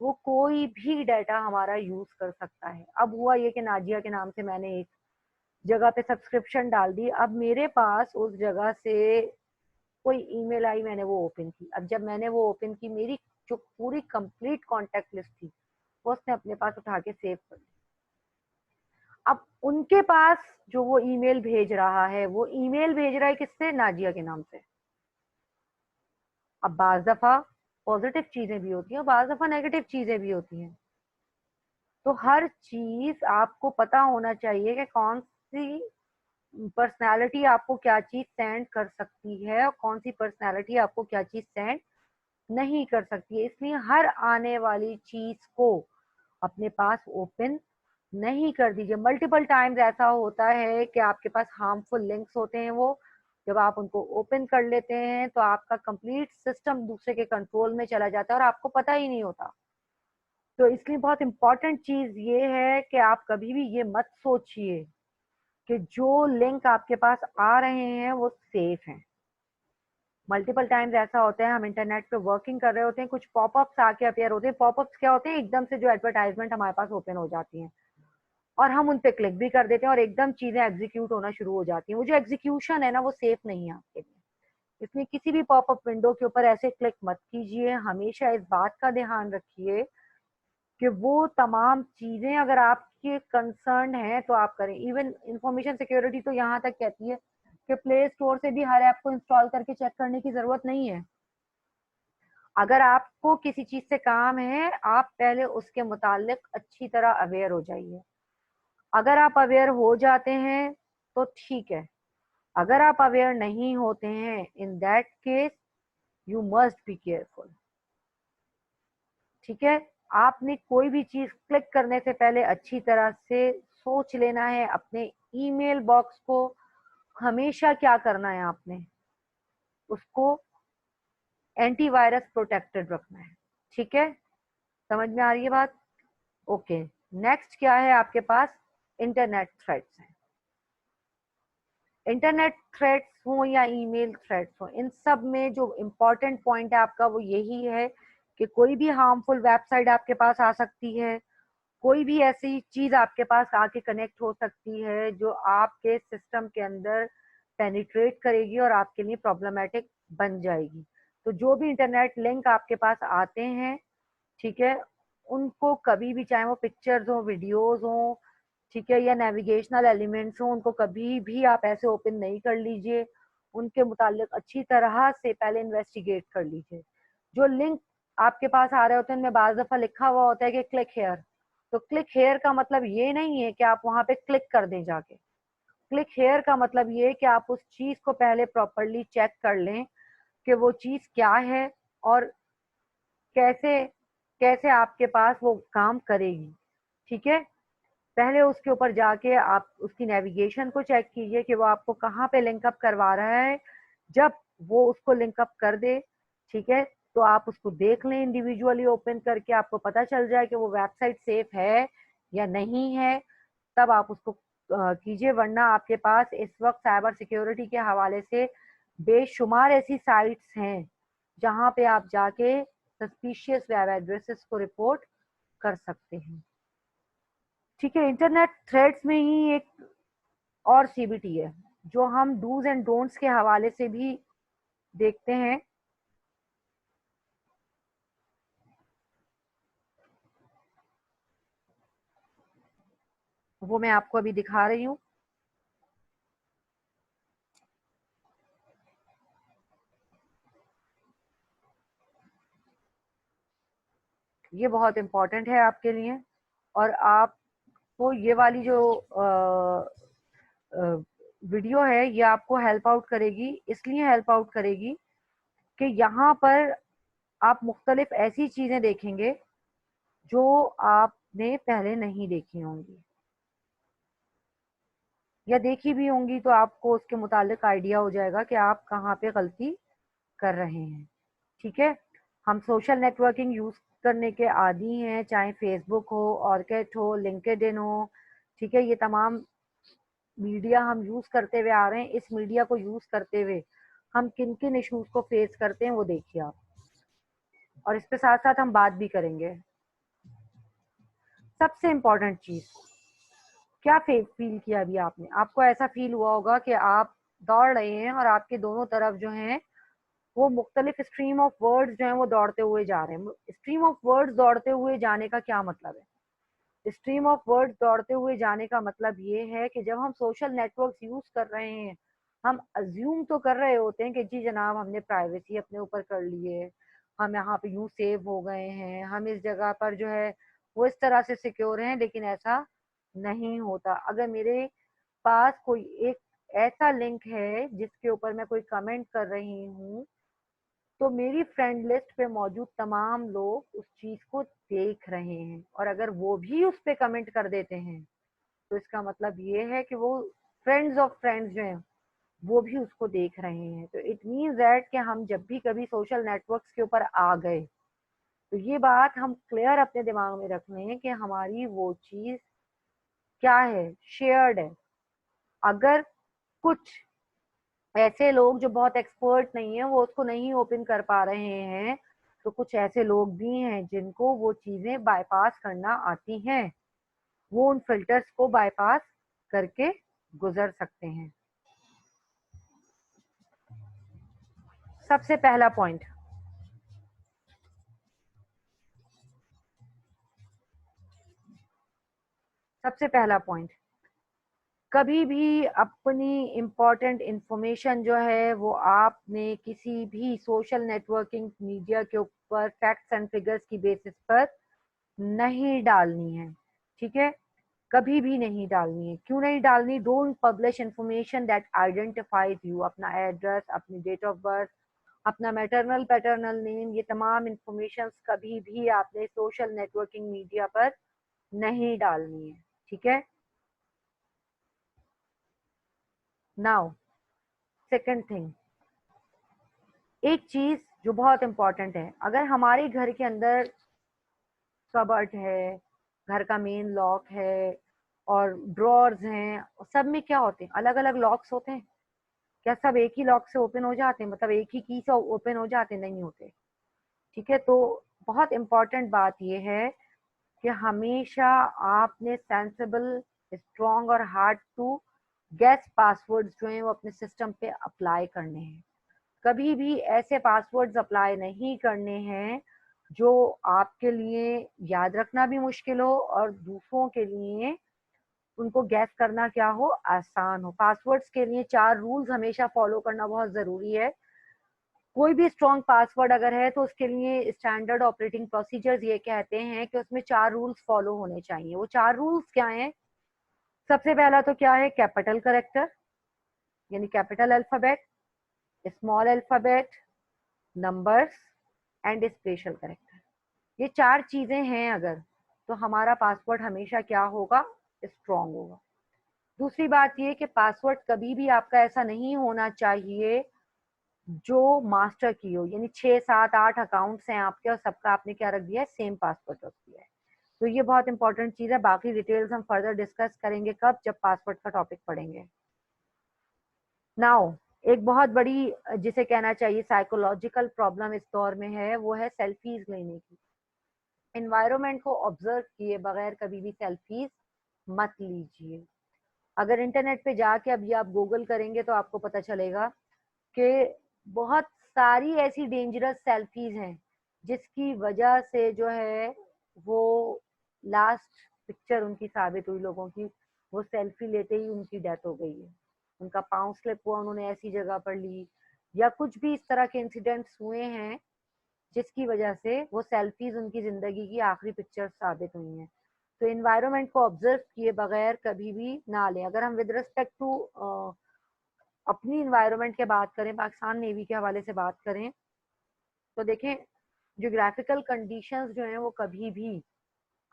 वो कोई भी डाटा हमारा यूज कर सकता है। अब हुआ ये कि नाजिया के नाम से मैंने एक जगह पे सब्सक्रिप्शन डाल दी, अब मेरे पास उस जगह से कोई ईमेल आई, मैंने वो ओपन की। अब जब मैंने वो ओपन की, मेरी जो पूरी कंप्लीट कांटेक्ट लिस्ट थी वो उसने अपने पास उठा के सेव कर ली। अब उनके पास जो वो ईमेल भेज रहा है, वो ईमेल भेज रहा है किससे? नाजिया के नाम से। अब बाज दफा पॉजिटिव चीजें भी होती हैं, बाज दफा नेगेटिव चीजें भी होती हैं। तो हर चीज आपको पता होना चाहिए कि कौन सी पर्सनालिटी आपको क्या चीज सेंड कर सकती है और कौन सी पर्सनालिटी आपको क्या चीज सेंड नहीं कर सकती है। इसलिए हर आने वाली चीज को अपने पास ओपन नहीं कर दीजिए। मल्टीपल टाइम्स ऐसा होता है कि आपके पास हार्मफुल लिंक्स होते हैं, वो जब आप उनको ओपन कर लेते हैं तो आपका कंप्लीट सिस्टम दूसरे के कंट्रोल में चला जाता है और आपको पता ही नहीं होता। तो इसलिए बहुत इंपॉर्टेंट चीज ये है कि आप कभी भी ये मत सोचिए कि जो लिंक आपके पास आ रहे हैं वो सेफ हैं। मल्टीपल टाइम्स ऐसा होता है, हम इंटरनेट पे वर्किंग कर रहे होते हैं, कुछ पॉपअप्स आके अपेयर होते हैं। पॉपअप्स क्या होते हैं? एकदम से जो एडवर्टाइजमेंट हमारे पास ओपन हो जाती हैं और हम उन पे क्लिक भी कर देते हैं और एकदम चीजें एग्जीक्यूट होना शुरू हो जाती हैं। वो जो एग्जीक्यूशन है ना, वो सेफ नहीं है आपके लिए। इसलिए किसी भी पॉपअप विंडो के ऊपर ऐसे क्लिक मत कीजिए। हमेशा इस बात का ध्यान रखिए कि वो तमाम चीजें अगर आपके कंसर्न है तो आप करें। इवन इंफॉर्मेशन सिक्योरिटी तो यहाँ तक कहती है कि प्ले स्टोर से भी हर ऐप को इंस्टॉल करके चेक करने की जरूरत नहीं है। अगर आपको किसी चीज से काम है, आप पहले उसके मुतालिक अच्छी तरह अवेयर हो जाइए। अगर आप अवेयर हो जाते हैं तो ठीक है, अगर आप अवेयर नहीं होते हैं, in that case you must be careful. ठीक है, आपने कोई भी चीज क्लिक करने से पहले अच्छी तरह से सोच लेना है। अपने ईमेल बॉक्स को हमेशा क्या करना है, आपने उसको एंटीवायरस प्रोटेक्टेड रखना है। ठीक है, समझ में आ रही है बात? ओके। नेक्स्ट क्या है आपके पास? इंटरनेट थ्रेट्स है। इंटरनेट थ्रेट्स हो या ईमेल थ्रेट्स हो, इन सब में जो इम्पोर्टेंट पॉइंट है आपका वो यही है कि कोई भी हार्मफुल वेबसाइट आपके पास आ सकती है, कोई भी ऐसी चीज आपके पास आके कनेक्ट हो सकती है जो आपके सिस्टम के अंदर पेनिट्रेट करेगी और आपके लिए प्रॉब्लमेटिक बन जाएगी। तो जो भी इंटरनेट लिंक आपके पास आते हैं, ठीक है, उनको कभी भी, चाहे वो पिक्चर्स हो, वीडियोस हो, ठीक है, या नेविगेशनल एलिमेंट्स हो, उनको कभी भी आप ऐसे ओपन नहीं कर लीजिए। उनके मुतालिक अच्छी तरह से पहले इन्वेस्टिगेट कर लीजिए। जो लिंक आपके पास आ रहे होते हैं उनमें बाज दफा लिखा हुआ होता है कि क्लिक हेयर। तो क्लिक हेयर का मतलब ये नहीं है कि आप वहां पे क्लिक कर दें जाके। क्लिक हेयर का मतलब ये है कि आप उस चीज को पहले प्रॉपरली चेक कर लें कि वो चीज क्या है और कैसे कैसे आपके पास वो काम करेगी। ठीक है, पहले उसके ऊपर जाके आप उसकी नेविगेशन को चेक कीजिए कि वो आपको कहाँ पे लिंकअप करवा रहा है। जब वो उसको लिंकअप कर दे, ठीक है, तो आप उसको देख लें इंडिविजुअली ओपन करके, आपको पता चल जाए कि वो वेबसाइट सेफ है या नहीं है, तब आप उसको कीजिए। वरना आपके पास इस वक्त साइबर सिक्योरिटी के हवाले से बेशुमार ऐसी साइट्स हैं जहां पे आप जाके सस्पिशियस वेब एड्रेसेस को रिपोर्ट कर सकते हैं। ठीक है, इंटरनेट थ्रेड्स में ही एक और सीबीटी है जो हम डूज एंड डोंट्स के हवाले से भी देखते हैं। वो मैं आपको अभी दिखा रही हूँ। ये बहुत इंपॉर्टेंट है आपके लिए और आपको ये वाली जो वीडियो है ये आपको हेल्प आउट करेगी। इसलिए हेल्प आउट करेगी कि यहाँ पर आप मुख्तलिफ ऐसी चीजें देखेंगे जो आपने पहले नहीं देखी होंगी या देखी भी होंगी, तो आपको उसके मुतालिक आइडिया हो जाएगा कि आप कहाँ पे गलती कर रहे हैं। ठीक है, हम सोशल नेटवर्किंग यूज करने के आदी हैं, चाहे फेसबुक हो, ऑर्केट हो, लिंक्डइन हो। ठीक है, ये तमाम मीडिया हम यूज करते हुए आ रहे हैं। इस मीडिया को यूज करते हुए हम किन किन इश्यूज को फेस करते हैं वो देखिए आप, और इस पे साथ साथ हम बात भी करेंगे। सबसे इम्पोर्टेंट चीज, क्या फील किया अभी आपने? आपको ऐसा फील हुआ होगा कि आप दौड़ रहे हैं और आपके दोनों तरफ जो हैं वो मुख्तलिफ स्ट्रीम ऑफ वर्ड्स जो हैं वो दौड़ते हुए जा रहे हैं। स्ट्रीम ऑफ वर्ड्स दौड़ते हुए जाने का क्या मतलब है? स्ट्रीम ऑफ वर्ड्स दौड़ते हुए जाने का मतलब ये है कि जब हम सोशल नेटवर्क्स यूज कर रहे हैं, हम अज्यूम तो कर रहे होते हैं कि जी जनाब हमने प्राइवेसी अपने ऊपर कर ली है, हम यहाँ पे यूं सेव हो गए हैं, हम इस जगह पर जो है वो इस तरह से सिक्योर हैं, लेकिन ऐसा नहीं होता। अगर मेरे पास कोई एक ऐसा लिंक है जिसके ऊपर मैं कोई कमेंट कर रही हूँ, तो मेरी फ्रेंड लिस्ट पे मौजूद तमाम लोग उस चीज को देख रहे हैं, और अगर वो भी उस पे कमेंट कर देते हैं तो इसका मतलब ये है कि वो फ्रेंड्स ऑफ फ्रेंड्स जो हैं वो भी उसको देख रहे हैं। तो इट मीन्स दैट कि हम जब भी कभी सोशल नेटवर्क्स के ऊपर आ गए तो ये बात हम क्लियर अपने दिमाग में रख लें कि हमारी वो चीज क्या है, शेयर्ड है। अगर कुछ ऐसे लोग जो बहुत एक्सपर्ट नहीं है वो उसको नहीं ओपन कर पा रहे हैं, तो कुछ ऐसे लोग भी हैं जिनको वो चीजें बाईपास करना आती हैं, वो उन फिल्टर्स को बाईपास करके गुजर सकते हैं। सबसे पहला पॉइंट, सबसे पहला पॉइंट, कभी भी अपनी इंपॉर्टेंट इंफॉर्मेशन जो है वो आपने किसी भी सोशल नेटवर्किंग मीडिया के ऊपर फैक्ट्स एंड फिगर्स की बेसिस पर नहीं डालनी है। ठीक है, कभी भी नहीं डालनी है। क्यों नहीं डालनी? Don't publish information that identifies you. अपना एड्रेस, अपनी डेट ऑफ बर्थ, अपना मैटरनल पैटर्नल नेम, ये तमाम इंफॉर्मेशन कभी भी आपने सोशल नेटवर्किंग मीडिया पर नहीं डालनी है। ठीक है। नाउ सेकंड थिंग, एक चीज जो बहुत इंपॉर्टेंट है, अगर हमारे घर के अंदर कबर्ट है, घर का मेन लॉक है और ड्रॉर्स हैं, सब में क्या होते हैं? अलग अलग लॉक्स होते हैं। क्या सब एक ही लॉक से ओपन हो जाते हैं? मतलब एक ही की से ओपन हो जाते हैं? नहीं होते। ठीक है, तो बहुत इंपॉर्टेंट बात यह है कि हमेशा आपने सेंसिबल, स्ट्रॉन्ग और हार्ड टू गेस पासवर्ड्स जो हैं वो अपने सिस्टम पे अप्लाई करने हैं। कभी भी ऐसे पासवर्ड्स अप्लाई नहीं करने हैं जो आपके लिए याद रखना भी मुश्किल हो और दूसरों के लिए उनको गैस करना क्या हो, आसान हो। पासवर्ड्स के लिए 4 रूल्स हमेशा फॉलो करना बहुत जरूरी है। कोई भी स्ट्रॉन्ग पासवर्ड अगर है तो उसके लिए स्टैंडर्ड ऑपरेटिंग प्रोसीजर्स ये कहते हैं कि उसमें 4 रूल्स फॉलो होने चाहिए। वो 4 रूल्स क्या हैं? सबसे पहला तो क्या है? कैपिटल करेक्टर, यानी capital alphabet, small alphabet, numbers and special character. ये 4 चीजें हैं अगर, तो हमारा पासवर्ड हमेशा क्या होगा? स्ट्रॉन्ग होगा। दूसरी बात ये कि पासवर्ड कभी भी आपका ऐसा नहीं होना चाहिए जो मास्टर की हो, यानी 6 7 8 अकाउंट्स हैं आपके और सबका आपने क्या रख दिया है? सेम पासवर्ड रख दिया है। तो ये बहुत इंपॉर्टेंट चीज है। बाकी डिटेल्स हम फर्दर डिस्कस करेंगे कब? जब पासवर्ड का टॉपिक पढ़ेंगे। नाउ एक बहुत बड़ी जिसे कहना चाहिए साइकोलॉजिकल प्रॉब्लम इस दौर में है, वो है सेल्फीज लेने की। एनवायरनमेंट को ऑब्जर्व किए बगैर कभी भी सेल्फीज मत लीजिए। अगर इंटरनेट पे जाके अभी आप गूगल करेंगे तो आपको पता चलेगा कि बहुत सारी ऐसी डेंजरस सेल्फीज हैं जिसकी वजह से जो है वो लास्ट पिक्चर उनकी साबित हुई लोगों की, वो सेल्फी लेते ही उनकी डेथ हो गई है। उनका पाँव स्लिप हुआ, उन्होंने ऐसी जगह पर ली, या कुछ भी इस तरह के इंसिडेंट्स हुए हैं जिसकी वजह से वो सेल्फीज उनकी जिंदगी की आखिरी पिक्चर साबित हुई हैं। तो इन्वायरमेंट को ऑब्जर्व किए बगैर कभी भी ना लें। अगर हम विद रिस्पेक्ट टू अपनी इन्वायरमेंट के बात करें, पाकिस्तान नेवी के हवाले से बात करें, तो देखें ज्योग्राफिकल कंडीशंस जो हैं वो कभी भी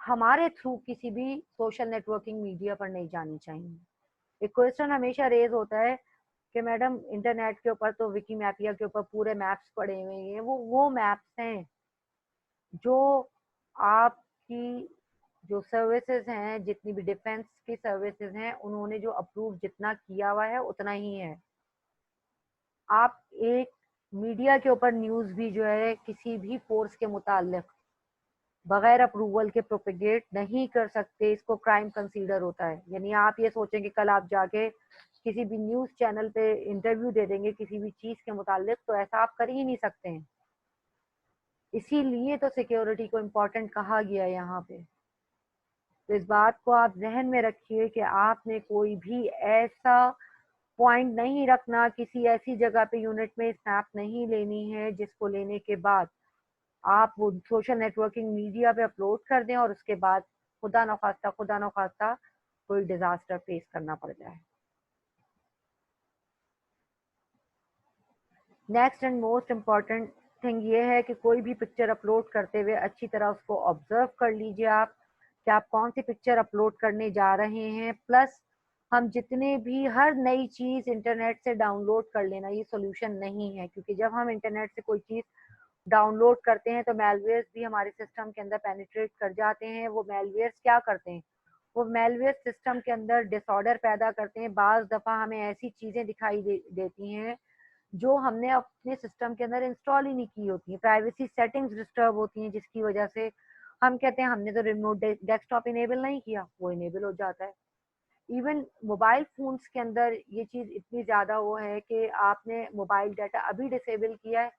हमारे थ्रू किसी भी सोशल नेटवर्किंग मीडिया पर नहीं जानी चाहिए। एक क्वेश्चन हमेशा रेज होता है कि मैडम इंटरनेट के ऊपर तो विकीमैपिया के ऊपर पूरे मैप्स पड़े हुए हैं। वो मैप्स हैं जो आपकी जो सर्विसेज हैं, जितनी भी डिफेंस की सर्विसेज हैं, उन्होंने जो अप्रूव जितना किया हुआ है उतना ही है। आप एक मीडिया के ऊपर न्यूज भी जो है किसी भी फोर्स के मुतालिक बगैर अप्रूवल के प्रोपेगेट नहीं कर सकते, इसको क्राइम कंसीडर होता है। यानी आप ये सोचें कि कल आप जाके किसी भी न्यूज चैनल पे इंटरव्यू दे देंगे किसी भी चीज के मुतालिक, तो ऐसा आप कर ही नहीं सकते हैं। इसीलिए तो सिक्योरिटी को इम्पोर्टेंट कहा गया है यहाँ पे। तो इस बात को आप जहन में रखिए कि आपने कोई भी ऐसा पॉइंट नहीं रखना, किसी ऐसी जगह पे यूनिट में स्नैप नहीं लेनी है जिसको लेने के बाद आप वो सोशल नेटवर्किंग मीडिया पे अपलोड कर दें और उसके बाद खुदा न खास्ता कोई डिजास्टर फेस करना पड़ जाए। Next and most important thing ये है कि कोई भी पिक्चर अपलोड करते हुए अच्छी तरह उसको ऑब्जर्व कर लीजिए आप कि आप कौन सी पिक्चर अपलोड करने जा रहे हैं। प्लस हम जितने भी हर नई चीज इंटरनेट से डाउनलोड कर लेना ये सोल्यूशन नहीं है, क्योंकि जब हम इंटरनेट से कोई चीज डाउनलोड करते हैं तो मेलवेयर्स भी हमारे सिस्टम के अंदर पेनिट्रेट कर जाते हैं। वो मेलवेयर्स क्या करते हैं, वो मेलवेयर सिस्टम के अंदर डिसऑर्डर पैदा करते हैं। बाज दफा हमें ऐसी चीजें दिखाई देती हैं जो हमने अपने सिस्टम के अंदर इंस्टॉल ही नहीं की होती है। प्राइवेसी सेटिंग्स डिस्टर्ब होती हैं जिसकी वजह से हम कहते हैं हमने तो रिमोट डेस्कटॉप इनेबल नहीं किया, वो इनेबल हो जाता है। इवन मोबाइल फोन्स के अंदर ये चीज इतनी ज्यादा वो है कि आपने मोबाइल डाटा अभी डिसेबल किया है,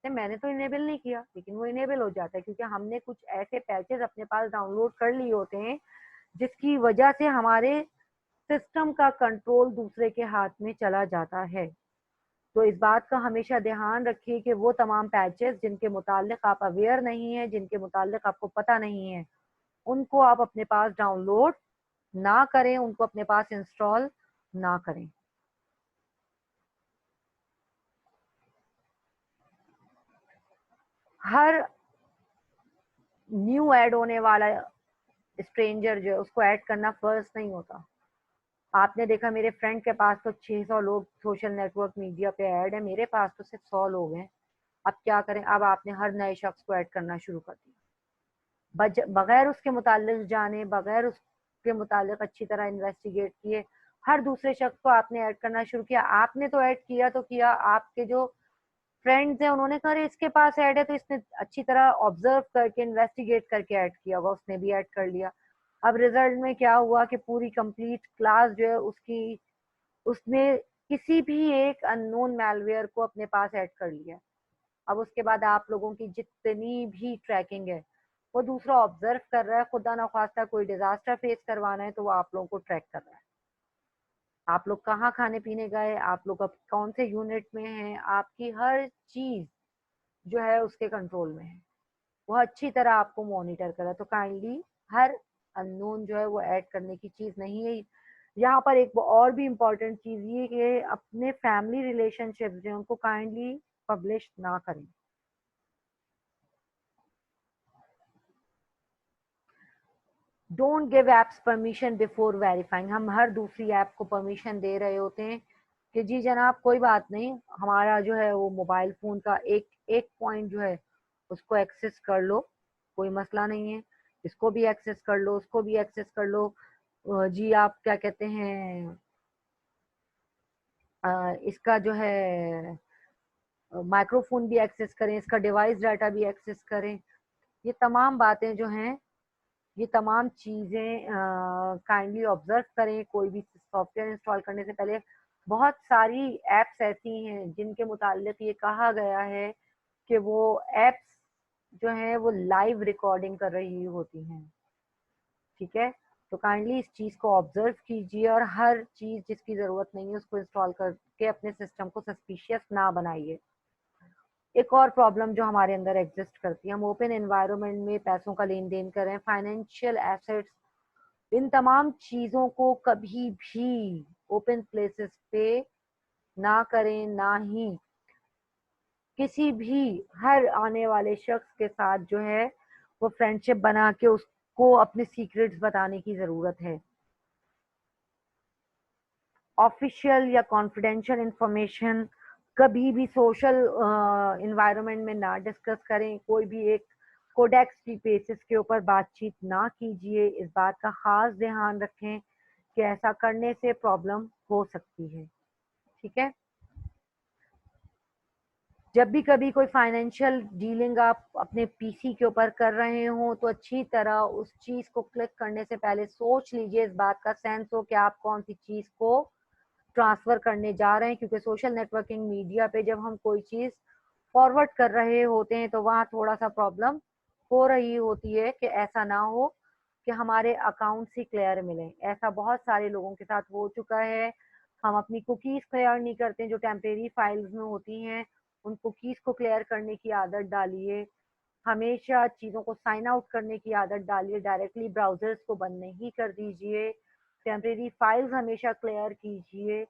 तो मैंने तो इनेबल नहीं किया लेकिन वो इनेबल हो जाता है, क्योंकि हमने कुछ ऐसे पैचेस अपने पास डाउनलोड कर लिए होते हैं जिसकी वजह से हमारे सिस्टम का कंट्रोल दूसरे के हाथ में चला जाता है। तो इस बात का हमेशा ध्यान रखिए कि वो तमाम पैचेस जिनके मुतालिक आप अवेयर नहीं है, जिनके मुतालिक आपको पता नहीं है, उनको आप अपने पास डाउनलोड ना करें, उनको अपने पास इंस्टॉल ना करें। हर न्यू ऐड होने वाला स्ट्रेंजर जो है उसको ऐड करना फर्ज नहीं होता। आपने देखा मेरे फ्रेंड के पास तो 600 लोग सोशल नेटवर्क मीडिया पे ऐड है, मेरे पास तो सिर्फ 100 लोग हैं। अब क्या करें, अब आपने हर नए शख्स को ऐड करना शुरू कर दिया बगैर उसके मुतालिक जाने, बगैर उसके मुतालिक अच्छी तरह इन्वेस्टिगेट किए हर दूसरे शख्स को आपने ऐड करना शुरू किया। आपने तो ऐड किया तो किया, आपके जो फ्रेंड्स हैं उन्होंने कहा अरे इसके पास ऐड है तो इसने अच्छी तरह ऑब्जर्व करके इन्वेस्टिगेट करके ऐड किया होगा, उसने भी ऐड कर लिया। अब रिजल्ट में क्या हुआ कि पूरी कंप्लीट क्लास जो है उसकी उसने किसी भी एक अननोन मैलवेयर को अपने पास ऐड कर लिया। अब उसके बाद आप लोगों की जितनी भी ट्रैकिंग है वो दूसरा ऑब्जर्व कर रहा है, खुदा ना खास्ता कोई डिजास्टर फेस करवाना है तो वो आप लोगों को ट्रैक कर रहा है। आप लोग कहाँ खाने पीने गए, आप लोग अब कौन से यूनिट में हैं, आपकी हर चीज जो है उसके कंट्रोल में है, वो अच्छी तरह आपको मॉनिटर कर रहा है। तो काइंडली हर अननोन जो है वो ऐड करने की चीज नहीं है। यहाँ पर एक और भी इम्पोर्टेंट चीज ये कि अपने फैमिली रिलेशनशिप जो है उनको काइंडली पब्लिश ना करें। Don't give apps permission before verifying. हम हर दूसरी ऐप को परमिशन दे रहे होते हैं कि जी जनाब कोई बात नहीं, हमारा जो है वो मोबाइल फोन का एक एक पॉइंट जो है उसको एक्सेस कर लो, कोई मसला नहीं है, इसको भी एक्सेस कर लो, उसको भी एक्सेस कर लो। जी आप क्या कहते हैं, इसका जो है माइक्रोफोन भी एक्सेस करें, इसका डिवाइस डाटा भी एक्सेस करें। ये तमाम बातें जो हैं, ये तमाम चीजें काइंडली ऑब्जर्व करें। कोई भी सॉफ्टवेयर इंस्टॉल करने से पहले बहुत सारी एप्स ऐसी हैं जिनके मुतालिक ये कहा गया है कि वो एप्स जो हैं वो लाइव रिकॉर्डिंग कर रही होती हैं। ठीक है, तो काइंडली इस चीज को ऑब्जर्व कीजिए और हर चीज जिसकी जरूरत नहीं है उसको इंस्टॉल करके अपने सिस्टम को सस्पिशियस ना बनाइए। एक और प्रॉब्लम जो हमारे अंदर एग्जिस्ट करती है, हम ओपन एनवायरनमेंट में पैसों का लेन देन कर रहे हैं, फाइनेंशियल एसेट्स, इन तमाम चीजों को कभी भी ओपन प्लेसेस पे ना करें, ना ही किसी भी हर आने वाले शख्स के साथ जो है वो फ्रेंडशिप बना के उसको अपने सीक्रेट्स बताने की जरूरत है। ऑफिशियल या कॉन्फिडेंशियल इंफॉर्मेशन कभी भी सोशल इन्वायरमेंट में ना डिस्कस करें। कोई भी एक कोडेक्स की बेसिस के ऊपर बातचीत ना कीजिए। इस बात का खास ध्यान रखें कि ऐसा करने से प्रॉब्लम हो सकती है। ठीक है, जब भी कभी कोई फाइनेंशियल डीलिंग आप अपने पीसी के ऊपर कर रहे हो तो अच्छी तरह उस चीज को क्लिक करने से पहले सोच लीजिए, इस बात का सेंस हो कि आप कौन सी चीज को ट्रांसफर करने जा रहे हैं, क्योंकि सोशल नेटवर्किंग मीडिया पे जब हम कोई चीज फॉरवर्ड कर रहे होते हैं तो वहाँ थोड़ा सा प्रॉब्लम हो रही होती है कि ऐसा ना हो कि हमारे अकाउंट्स ही क्लियर मिले। ऐसा बहुत सारे लोगों के साथ हो चुका है। हम अपनी कुकीज क्लियर नहीं करते जो टेम्परेरी फाइल्स में होती हैं, उन कुकीज को क्लियर करने की आदत डालिए। हमेशा चीज़ों को साइन आउट करने की आदत डालिए, डायरेक्टली ब्राउजर्स को बंद नहीं कर दीजिए, टेम्परेरी फाइल्स हमेशा क्लियर कीजिए।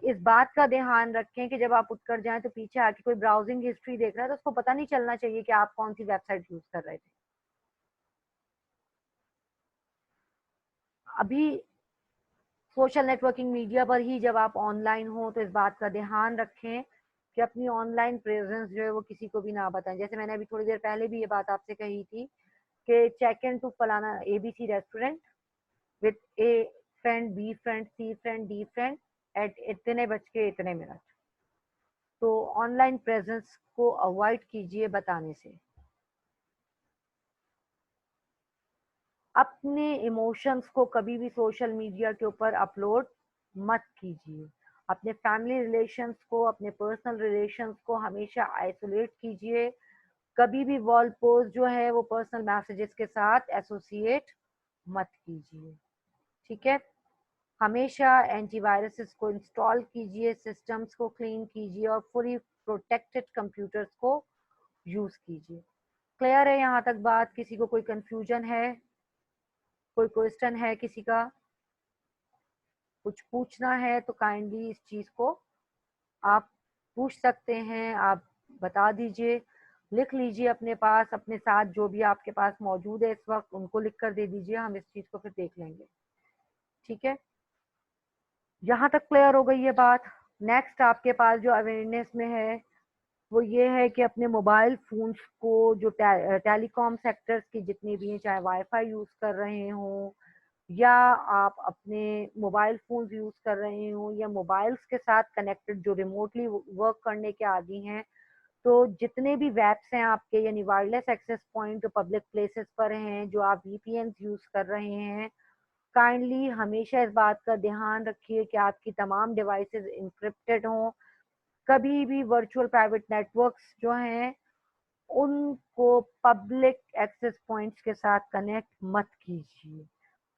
इस बात का ध्यान रखें कि जब आप उठकर जाएं तो पीछे आके कोई ब्राउजिंग हिस्ट्री देख रहा है तो उसको पता नहीं चलना चाहिए कि आप कौन सी वेबसाइट यूज कर रहे थे। अभी सोशल नेटवर्किंग मीडिया पर ही जब आप ऑनलाइन हो तो इस बात का ध्यान रखें कि अपनी ऑनलाइन प्रेजेंस जो है वो किसी को भी ना बताएं। जैसे मैंने अभी थोड़ी देर पहले भी ये बात आपसे कही थी कि चेक इन टू फलाना ABC restaurant with a friend, B friend, C friend, D friend at इतने बज के इतने मिनट। तो ऑनलाइन प्रेजेंस को अवॉइड कीजिए बताने से। अपने इमोशंस को कभी भी सोशल मीडिया के ऊपर अपलोड मत कीजिए। अपने फैमिली रिलेशंस को, अपने पर्सनल रिलेशंस को हमेशा आइसोलेट कीजिए। कभी भी वॉल पोस्ट जो है वो पर्सनल मैसेजेस के साथ एसोसिएट मत कीजिए। ठीक है। हमेशा एंटीवायरसेस को इंस्टॉल कीजिए, सिस्टम्स को क्लीन कीजिए और पूरी प्रोटेक्टेड कंप्यूटर्स को यूज कीजिए। क्लियर है यहाँ तक बात? किसी को कोई कंफ्यूजन है, कोई क्वेश्चन है किसी का, कुछ पूछना है तो काइंडली इस चीज को आप पूछ सकते हैं। आप बता दीजिए, लिख लीजिए अपने पास, अपने साथ जो भी आपके पास मौजूद है इस वक्त उनको लिख कर दे दीजिए, हम इस चीज को फिर देख लेंगे। ठीक है, यहाँ तक क्लियर हो गई ये बात। नेक्स्ट आपके पास जो अवेयरनेस में है वो ये है कि अपने मोबाइल फोन्स को जो टेलीकॉम सेक्टर्स की जितनी भी हैं, चाहे वाईफाई यूज कर रहे हों या आप अपने मोबाइल फोन्स यूज कर रहे हो या मोबाइल्स के साथ कनेक्टेड जो रिमोटली वर्क करने के आदी हैं, तो जितने भी वेब्स हैं आपके, यानी वायरलेस एक्सेस पॉइंट जो पब्लिक प्लेसेस पर हैं, जो आप वीपीएन यूज कर रहे हैं, काइंडली हमेशा इस बात का ध्यान रखिए कि आपकी तमाम डिवाइसेस इंक्रिप्टेड हों। कभी भी वर्चुअल प्राइवेट नेटवर्क्स जो हैं उनको पब्लिक एक्सेस पॉइंट्स के साथ कनेक्ट मत कीजिए।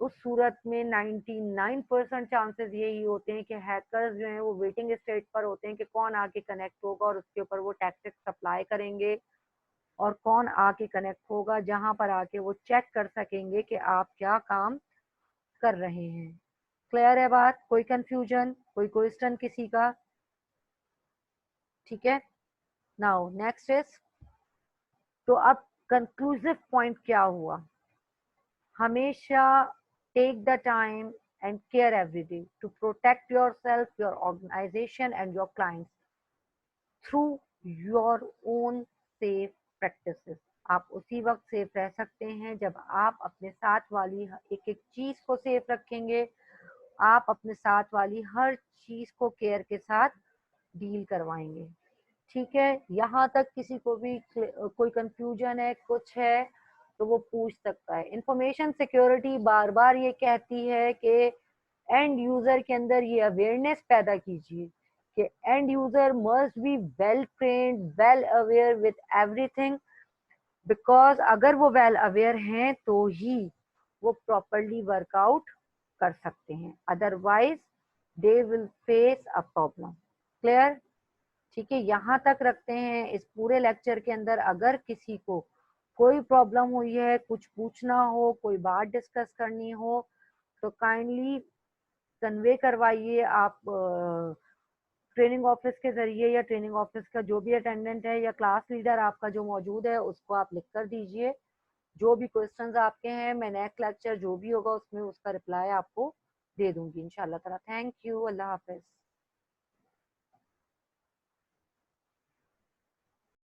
उस सूरत में 99% चांसेस यही होते हैं कि हैकर्स जो हैं वो वेटिंग स्टेट पर होते हैं कि कौन आके कनेक्ट होगा और उसके ऊपर वो टैक्टिक्स अप्लाई करेंगे और कौन आके कनेक्ट होगा, जहां पर आके वो चेक कर सकेंगे कि आप क्या काम कर रहे हैं। क्लियर है बात? कोई कंफ्यूजन, कोई क्वेश्चन किसी का? ठीक है। नाउ नेक्स्ट इज, तो अब कंक्लूसिव पॉइंट क्या हुआ? हमेशा take the time and care every day to protect yourself, your organization and your clients through your own safe practices। आप उसी वक्त सेफ रह सकते हैं जब आप अपने साथ वाली एक एक चीज को सेफ रखेंगे। आप अपने साथ वाली हर चीज को केयर के साथ डील करवाएंगे। ठीक है, यहाँ तक किसी को भी कोई कंफ्यूजन है, कुछ है तो वो पूछ सकता है। इंफॉर्मेशन सिक्योरिटी बार बार ये कहती है कि एंड यूजर के अंदर ये अवेयरनेस पैदा कीजिए कि end user must be well trained, well aware with everything, because अगर वो वेल अवेयर हैं तो ही वो प्रॉपरली वर्कआउट कर सकते हैं, otherwise they will face a problem. Clear? ठीक है, यहाँ तक रखते हैं। इस पूरे लेक्चर के अंदर अगर किसी को कोई प्रॉब्लम हुई है, कुछ पूछना हो, कोई बात डिस्कस करनी हो तो काइंडली कन्वे करवाइए आप ट्रेनिंग ऑफिस के जरिए, या ट्रेनिंग ऑफिस का जो भी अटेंडेंट है या क्लास लीडर आपका जो मौजूद है उसको आप लिख कर दीजिए। जो भी क्वेश्चंस आपके हैं मैं नेक्स्ट लेक्चर जो भी होगा उसमें उसका रिप्लाई आपको दे दूंगी इंशाल्लाह ताला। Thank you, Allah Hafiz.